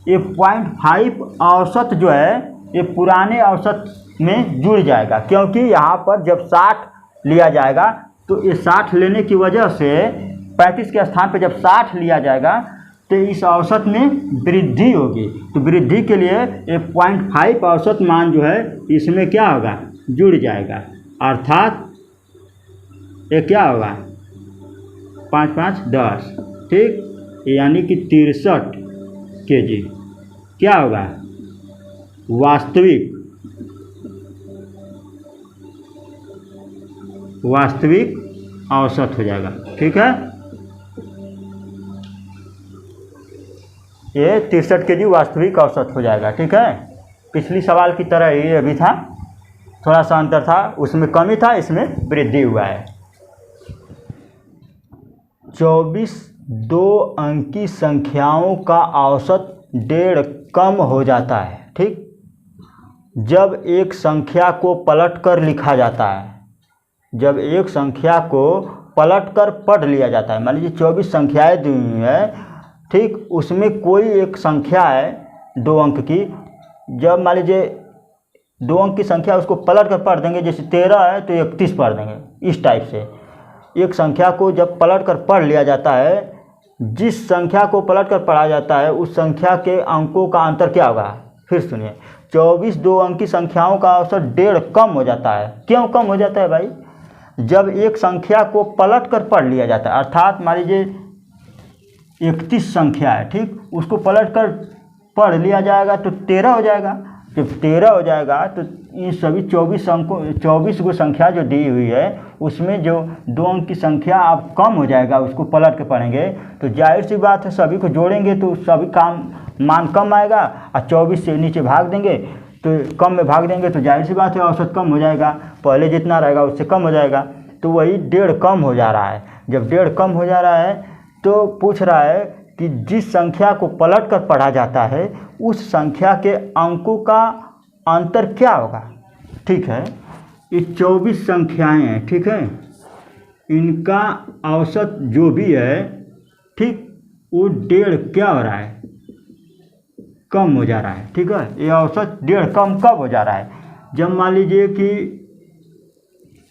ये 0.5 औसत जो है ये पुराने औसत में जुड़ जाएगा, क्योंकि यहाँ पर जब 60 लिया जाएगा तो ये 60 लेने की वजह से 35 के स्थान पर जब 60 लिया जाएगा तो इस औसत में वृद्धि होगी। तो वृद्धि के लिए ये 0.5 औसत मान जो है इसमें क्या होगा जुड़ जाएगा, अर्थात ये क्या होगा 5 5 10, ठीक, यानी कि 63 kg क्या होगा वास्तविक औसत हो जाएगा, ठीक है। ये 63 kg वास्तविक औसत हो जाएगा, ठीक है। पिछली सवाल की तरह ही अभी था, थोड़ा सा अंतर था, उसमें कमी था, इसमें वृद्धि हुआ है। 24 दो अंकी संख्याओं का औसत 1.5 कम हो जाता है, ठीक, जब एक संख्या को पलटकर लिखा जाता है। जब एक संख्या को पलटकर पढ़ लिया जाता है, मान लीजिए 24 संख्याएँ दी हुई है, ठीक, उसमें कोई एक संख्या है 2 अंक की, जब मान लीजिए 2 अंक की संख्या उसको पलट कर पढ़ देंगे, जैसे 13 है तो 31 पढ़ देंगे। इस टाइप से एक संख्या को जब पलट कर पढ़ लिया जाता है, जिस संख्या को पलट कर पढ़ा जाता है उस संख्या के अंकों का अंतर क्या होगा, फिर सुनिए। 24 2 अंक की संख्याओं का औसत 1.5 कम हो जाता है। क्यों कम हो जाता है भाई? जब एक संख्या को पलट कर पढ़ लिया जाता है, अर्थात मान लीजिए 31 संख्या है, ठीक, उसको पलट कर पढ़ लिया जाएगा तो 13 हो जाएगा। जब 13 हो जाएगा तो इन सभी 24 अंकों 24 को संख्या जो दी हुई है उसमें जो 2 अंक की संख्या अब कम हो जाएगा, उसको पलट के पढ़ेंगे तो जाहिर सी बात है सभी को जोड़ेंगे तो सभी काम मान कम आएगा, और 24 से नीचे भाग देंगे तो कम में भाग देंगे तो जाहिर सी बात है औसत कम हो जाएगा, पहले जितना रहेगा उससे कम हो जाएगा। तो वही 1.5 कम हो जा रहा है। जब 1.5 कम हो जा रहा है तो पूछ रहा है कि जिस संख्या को पलट कर पढ़ा जाता है उस संख्या के अंकों का अंतर क्या होगा। ठीक है, ये 24 संख्याएं हैं, ठीक है, इनका औसत जो भी है, ठीक, वो 1.5 क्या हो रहा है, कम हो जा रहा है। ठीक है, ये औसत 1.5 कम कब हो जा रहा है? जब मान लीजिए कि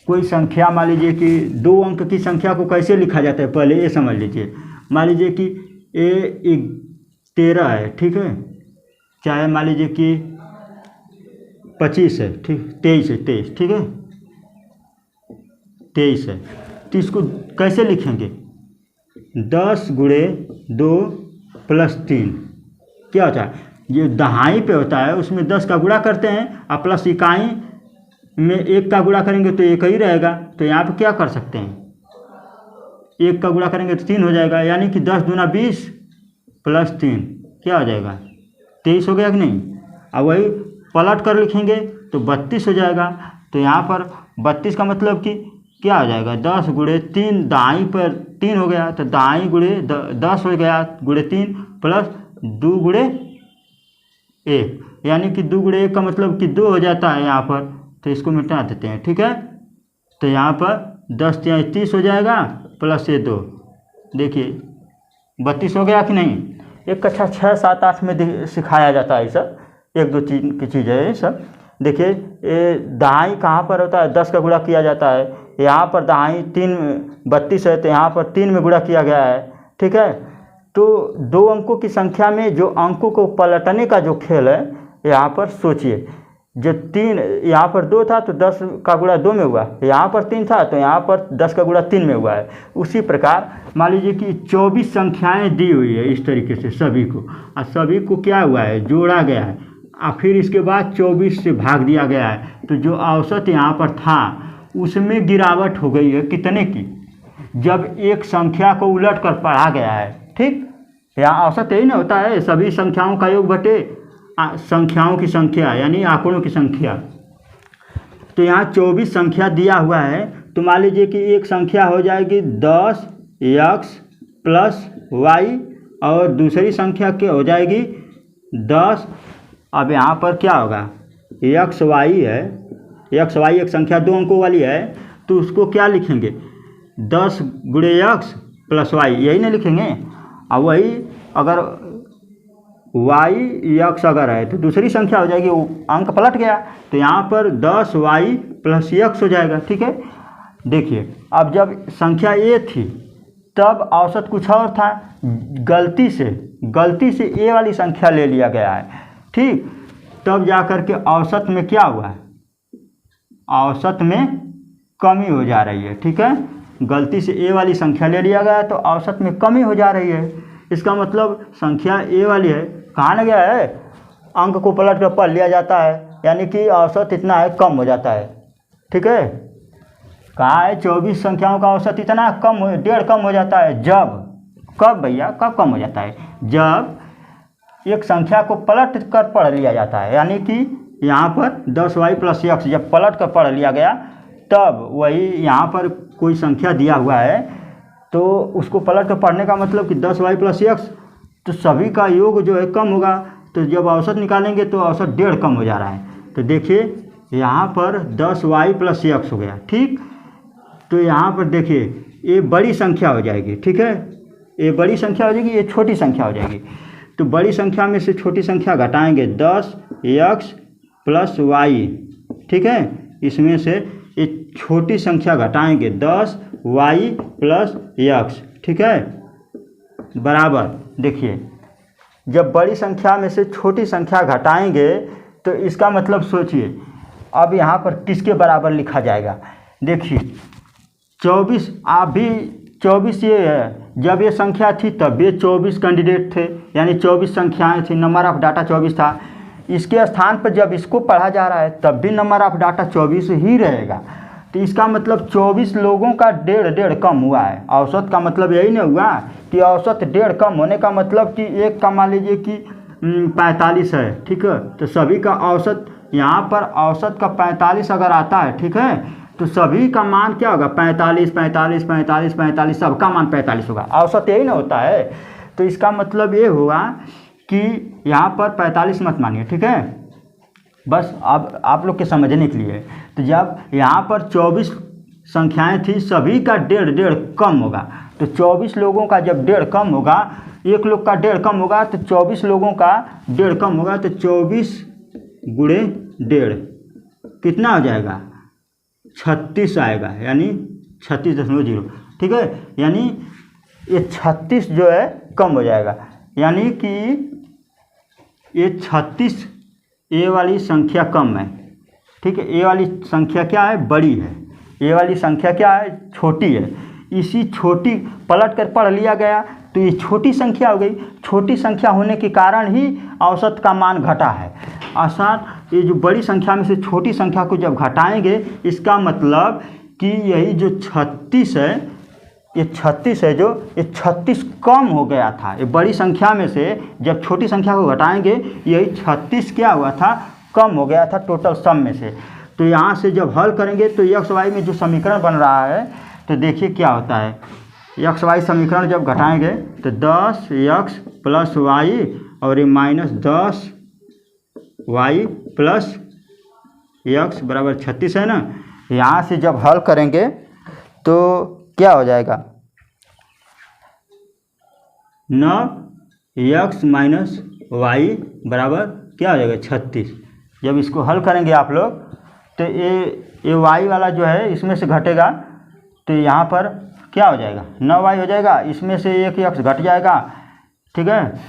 कोई संख्या, मान लीजिए कि 2 अंक की संख्या को कैसे लिखा जाता है, पहले ये समझ लीजिए। मान लीजिए कि ए 13 है, ठीक है, चाहे मान लीजिए कि 25 है, ठीक, 23 है, 23, ठीक है, 23 है, तो इसको कैसे लिखेंगे? 10 गुणे 2 प्लस 3 क्या होता है? ये दहाई पे होता है, उसमें 10 का गुणा करते हैं और प्लस इकाई में 1 का गुणा करेंगे तो 1 ही रहेगा। तो यहाँ पे क्या कर सकते हैं, 1 का गुणा करेंगे तो 3 हो जाएगा, यानी कि 10 दूना 20 प्लस 3 क्या हो जाएगा, 23 हो गया कि नहीं। अब वही पलट कर लिखेंगे तो 32 हो जाएगा। तो यहाँ पर 32 का मतलब कि क्या हो जाएगा, 10 गुणे 3, दाई पर 3 हो गया, तो दाई गुणे 10 हो गया गुणे 3 प्लस 2 गुणे 1, यानी कि 2 गुणे 1 का मतलब कि 2 हो जाता है यहाँ पर। तो इसको मिटा देते हैं, ठीक है। तो यहाँ पर 10 या 30 हो जाएगा प्लस ये 2, देखिए 32 हो गया कि नहीं। एक कक्षा 6 7 8 में सिखाया जाता है सब, 1 2 चीज की चीज़ है ये सब। देखिए ये दहाई कहाँ पर होता है, 10 का गुणा किया जाता है, यहाँ पर दहाई 32 है तो यहाँ पर 3 में गुणा किया गया है, ठीक है। तो 2 अंकों की संख्या में जो अंकों को पलटने का जो खेल है, यहाँ पर सोचिए, जो 3 यहाँ पर 2 था तो 10 का गुणा 2 में हुआ, यहाँ पर 3 था तो यहाँ पर 10 का गुणा 3 में हुआ है। उसी प्रकार मान लीजिए कि 24 संख्याएं दी हुई है इस तरीके से सभी को, और सभी को क्या हुआ है, जोड़ा गया है, और फिर इसके बाद 24 से भाग दिया गया है। तो जो औसत यहाँ पर था उसमें गिरावट हो गई है कितने की, जब एक संख्या को उलट कर पढ़ा गया है, ठीक। यहाँ औसत यही ना होता है, सभी संख्याओं का योग बटे संख्याओं की संख्या, यानी आंकड़ों की संख्या। तो यहाँ 24 संख्या दिया हुआ है, तो मान लीजिए कि एक संख्या हो जाएगी 10x प्लस y, और दूसरी संख्या क्या हो जाएगी 10। अब यहाँ पर क्या होगा, xy है, xy एक संख्या 2 अंकों वाली है, तो उसको क्या लिखेंगे, 10 गुणे x प्लस y, यही नहीं लिखेंगे। अब वही अगर y x अगर है तो दूसरी संख्या हो जाएगी, अंक पलट गया तो यहाँ पर 10y प्लस x हो जाएगा, ठीक है। देखिए अब जब संख्या a थी तब औसत कुछ और था, गलती से a वाली संख्या ले लिया गया है, ठीक। तब जा कर के औसत में क्या हुआ है, औसत में कमी हो जा रही है, ठीक है। गलती से a वाली संख्या ले लिया गया तो औसत में कमी हो जा रही है। इसका मतलब संख्या a वाली है, कहाँ न गया है, अंक को पलट कर पढ़ लिया जाता है, यानी कि औसत इतना है, कम हो जाता है, ठीक है। कहाँ है, 24 संख्याओं का औसत इतना कम हो, 1.5 कम हो जाता है। जब, कब भैया, कब कम हो जाता है, जब एक संख्या को पलट कर पढ़ लिया जाता है, यानी कि यहाँ पर 10y प्लस x जब पलट कर पढ़ लिया गया, तब वही यहाँ पर कोई संख्या दिया हुआ है तो उसको पलट कर पढ़ने का मतलब कि 10y प्लस x, तो सभी का योग जो है कम होगा, तो जब औसत निकालेंगे तो औसत 1.5 कम हो जा रहा है। तो देखिए यहाँ पर 10y प्लस x हो गया, ठीक। तो यहाँ पर देखिए ये बड़ी संख्या हो जाएगी, ठीक है, ये बड़ी संख्या हो जाएगी, ये छोटी संख्या हो जाएगी। तो बड़ी संख्या में से छोटी संख्या घटाएंगे, 10x प्लस वाई, ठीक है। इसमें से ये छोटी संख्या घटाएंगे 10 वाई प्लस एक्स, ठीक है, बराबर। देखिए जब बड़ी संख्या में से छोटी संख्या घटाएंगे तो इसका मतलब सोचिए अब यहाँ पर किसके बराबर लिखा जाएगा। देखिए 24, आप भी 24 ये है, जब ये संख्या थी तब ये 24 कैंडिडेट थे, यानी 24 संख्याएं थी, नंबर ऑफ डाटा 24 था। इसके स्थान पर जब इसको पढ़ा जा रहा है तब भी नंबर ऑफ डाटा 24 ही रहेगा। तो इसका मतलब 24 लोगों का डेढ़ कम हुआ है। औसत का मतलब यही नहीं हुआ कि औसत डेढ़ कम होने का मतलब कि एक का मान लीजिए कि 45 है, ठीक है, तो सभी का औसत यहाँ पर औसत का 45 अगर आता है, ठीक है, तो सभी का मान क्या होगा 45 45 45 45, सबका मान 45 होगा। औसत यही ना होता है। तो इसका मतलब ये हुआ कि यहाँ पर 45 मत मानिए, ठीक है, बस अब आप लोग के समझने के लिए। तो जब यहाँ पर 24 संख्याएं थी, सभी का डेढ़ कम होगा, तो 24 लोगों का जब डेढ़ कम होगा, एक लोग का डेढ़ कम होगा, तो 24 लोगों का डेढ़ कम होगा, तो 24 गुणे डेढ़ कितना हो जाएगा 36 आएगा, यानी 36.0, ठीक है, यानी ये 36 जो है कम हो जाएगा, यानी कि ये 36 ए वाली संख्या कम है, ठीक है। ए वाली संख्या क्या है बड़ी है, ए वाली संख्या क्या है छोटी है। इसी छोटी पलट कर पढ़ लिया गया तो ये छोटी संख्या हो गई। छोटी संख्या होने के कारण ही औसत का मान घटा है। अर्थात ये जो बड़ी संख्या में से छोटी संख्या को जब घटाएंगे, इसका मतलब कि यही जो 36 है, ये 36 है, जो ये 36 कम हो गया था। ये बड़ी संख्या में से जब छोटी संख्या को घटाएंगे, यही 36 क्या हुआ था कम हो गया था टोटल सम में से। तो यहाँ से जब हल करेंगे तो एक्स वाई में जो समीकरण बन रहा है, तो देखिए क्या होता है। एक्स वाई समीकरण जब घटाएंगे तो 10x प्लस वाई और ये -10 वाई प्लस एक्स बराबर 36 है ना। यहाँ से जब हल करेंगे तो क्या हो जाएगा 9x माइनस वाई बराबर क्या हो जाएगा 36। जब इसको हल करेंगे आप लोग तो ये वाई वाला जो है इसमें से घटेगा, तो यहाँ पर क्या हो जाएगा 9y हो जाएगा, इसमें से एक x घट जाएगा, ठीक है,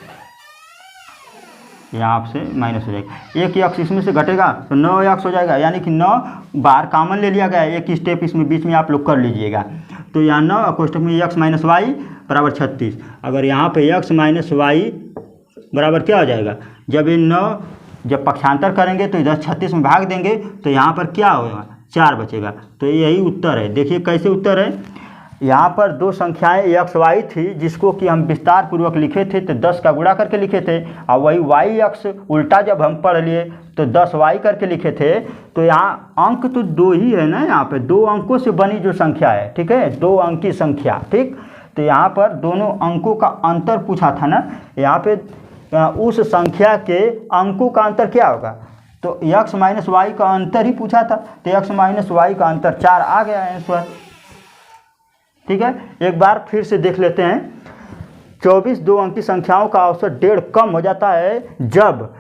यहाँ से माइनस हो जाएगा, एक x इसमें से घटेगा तो 9x हो जाएगा, यानी कि 9 बाहर कॉमन ले लिया गया, एक स्टेप इसमें बीच में आप लोग कर लीजिएगा। तो यहाँ 9 कोष्टक में x माइनस वाई बराबर 36। अगर यहाँ पे x माइनस वाई बराबर क्या हो जाएगा, जब ये 9 जब पक्षांतर करेंगे तो इधर 36 में भाग देंगे तो यहाँ पर क्या होगा 4 बचेगा। तो यही उत्तर है। देखिए कैसे उत्तर है। यहाँ पर दो संख्याएं एक्स वाई थी जिसको कि हम विस्तार पूर्वक लिखे थे, तो 10 का गुणा करके लिखे थे, और वही वाई एक्स उल्टा जब हम पढ़ लिए तो 10 वाई करके लिखे थे। तो यहाँ अंक तो दो ही है ना, यहाँ पे दो अंकों से बनी जो संख्या है, ठीक है, 2 अंक की संख्या, ठीक। तो यहाँ पर दोनों अंकों का अंतर पूछा था ना, यहाँ पे उस संख्या के अंकों का अंतर क्या होगा, तो x माइनस वाई का अंतर ही पूछा था, तो x माइनस वाई का अंतर 4 आ गया आंसर, ठीक है। एक बार फिर से देख लेते हैं। 24 दो अंकी संख्याओं का औसत 1.5 कम हो जाता है जब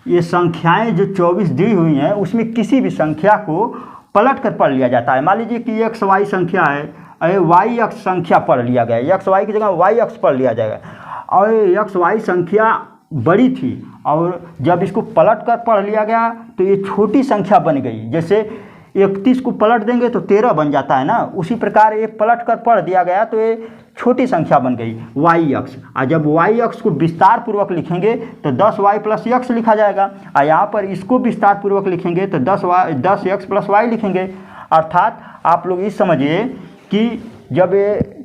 ये संख्याएं जो 24 दी हुई हैं उसमें किसी भी संख्या को पलट कर पढ़ लिया जाता है। मान लीजिए कि एक्स वाई संख्या है, अरे वाई एक्स संख्या पढ़ लिया गया, एक्स वाई की जगह वाई एक्स पढ़ लिया जाएगा, और एक्स वाई संख्या बड़ी थी और जब इसको पलट कर पढ़ लिया गया तो ये छोटी संख्या बन गई। जैसे 31 को पलट देंगे तो 13 बन जाता है ना, उसी प्रकार ये पलट कर पढ़ दिया गया तो ये छोटी संख्या बन गई वाई एक्स। और जब वाई एक्स को विस्तार पूर्वक लिखेंगे तो 10y प्लस एक्स लिखा जाएगा, और यहाँ पर इसको विस्तार पूर्वक लिखेंगे तो 10x प्लस वाई लिखेंगे। अर्थात आप लोग ये समझिए कि जब ये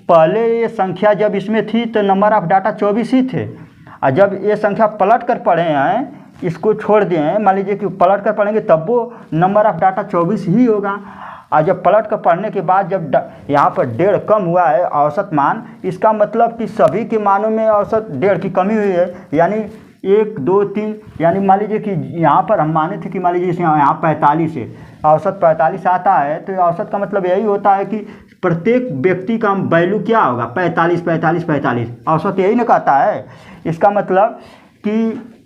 पहले ये संख्या जब इसमें थी तो नंबर ऑफ डाटा 24 ही थे, और जब ये संख्या पलट कर पढ़े हैं, इसको छोड़ दिए हैं, मान लीजिए कि पलट कर पढ़ेंगे तब वो नंबर ऑफ डाटा 24 ही होगा। और जब पलट कर पढ़ने के बाद जब यहाँ पर 1.5 कम हुआ है औसत मान, इसका मतलब कि सभी के मानों में औसत 1.5 की कमी हुई है, यानी 1 2 3, यानी मान लीजिए कि यहाँ पर हम माने थे कि मान लीजिए यहाँ 45 है, औसत 45 आता है, तो औसत का मतलब यही होता है कि प्रत्येक व्यक्ति का वैल्यू क्या होगा 45 45 45, औसत यही ना कहता है। इसका मतलब कि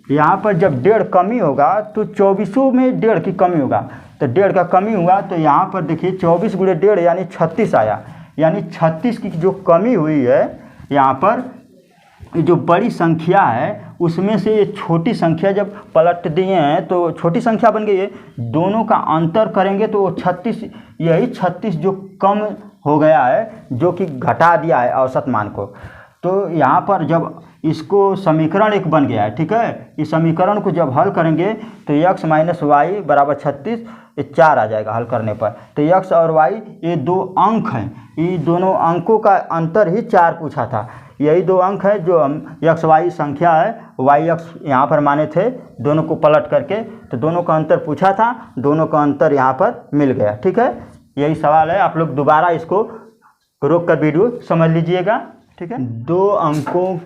यहाँ पर जब 1.5 कमी होगा तो 24 में 1.5 की कमी होगा, तो 1.5 का कमी हुआ तो यहाँ पर देखिए 24 गुणे 1.5 यानी 36 आया, यानी 36 की जो कमी हुई है यहाँ पर, जो बड़ी संख्या है उसमें से ये छोटी संख्या जब पलट दिए हैं तो छोटी संख्या बन गई है, दोनों का अंतर करेंगे तो वो 36, यही 36 जो कम हो गया है, जो कि घटा दिया है औसत मान को। तो यहाँ पर जब इसको समीकरण एक बन गया है, ठीक है, इस समीकरण को जब हल करेंगे तो x माइनस वाई बराबर 36, ये 4 आ जाएगा हल करने पर। तो x और y ये दो अंक हैं, ये दोनों अंकों का अंतर ही 4 पूछा था, यही दो अंक है जो हम एक्स वाई संख्या है, वाई एक्स यहाँ पर माने थे, दोनों को पलट करके तो दोनों का अंतर पूछा था, दोनों का अंतर यहाँ पर मिल गया, ठीक है। यही सवाल है, आप लोग दोबारा इसको रोक कर वीडियो समझ लीजिएगा, ठीक है। 2 अंकों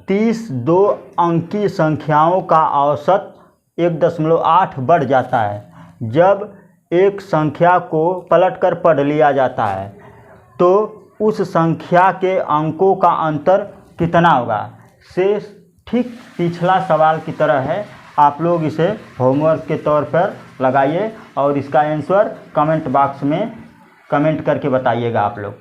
30 2 अंकी संख्याओं का औसत 1.8 बढ़ जाता है जब एक संख्या को पलटकर पढ़ लिया जाता है, तो उस संख्या के अंकों का अंतर कितना होगा। से ठीक पिछला सवाल की तरह है, आप लोग इसे होमवर्क के तौर पर लगाइए और इसका आंसर कमेंट बॉक्स में कमेंट करके बताइएगा आप लोग।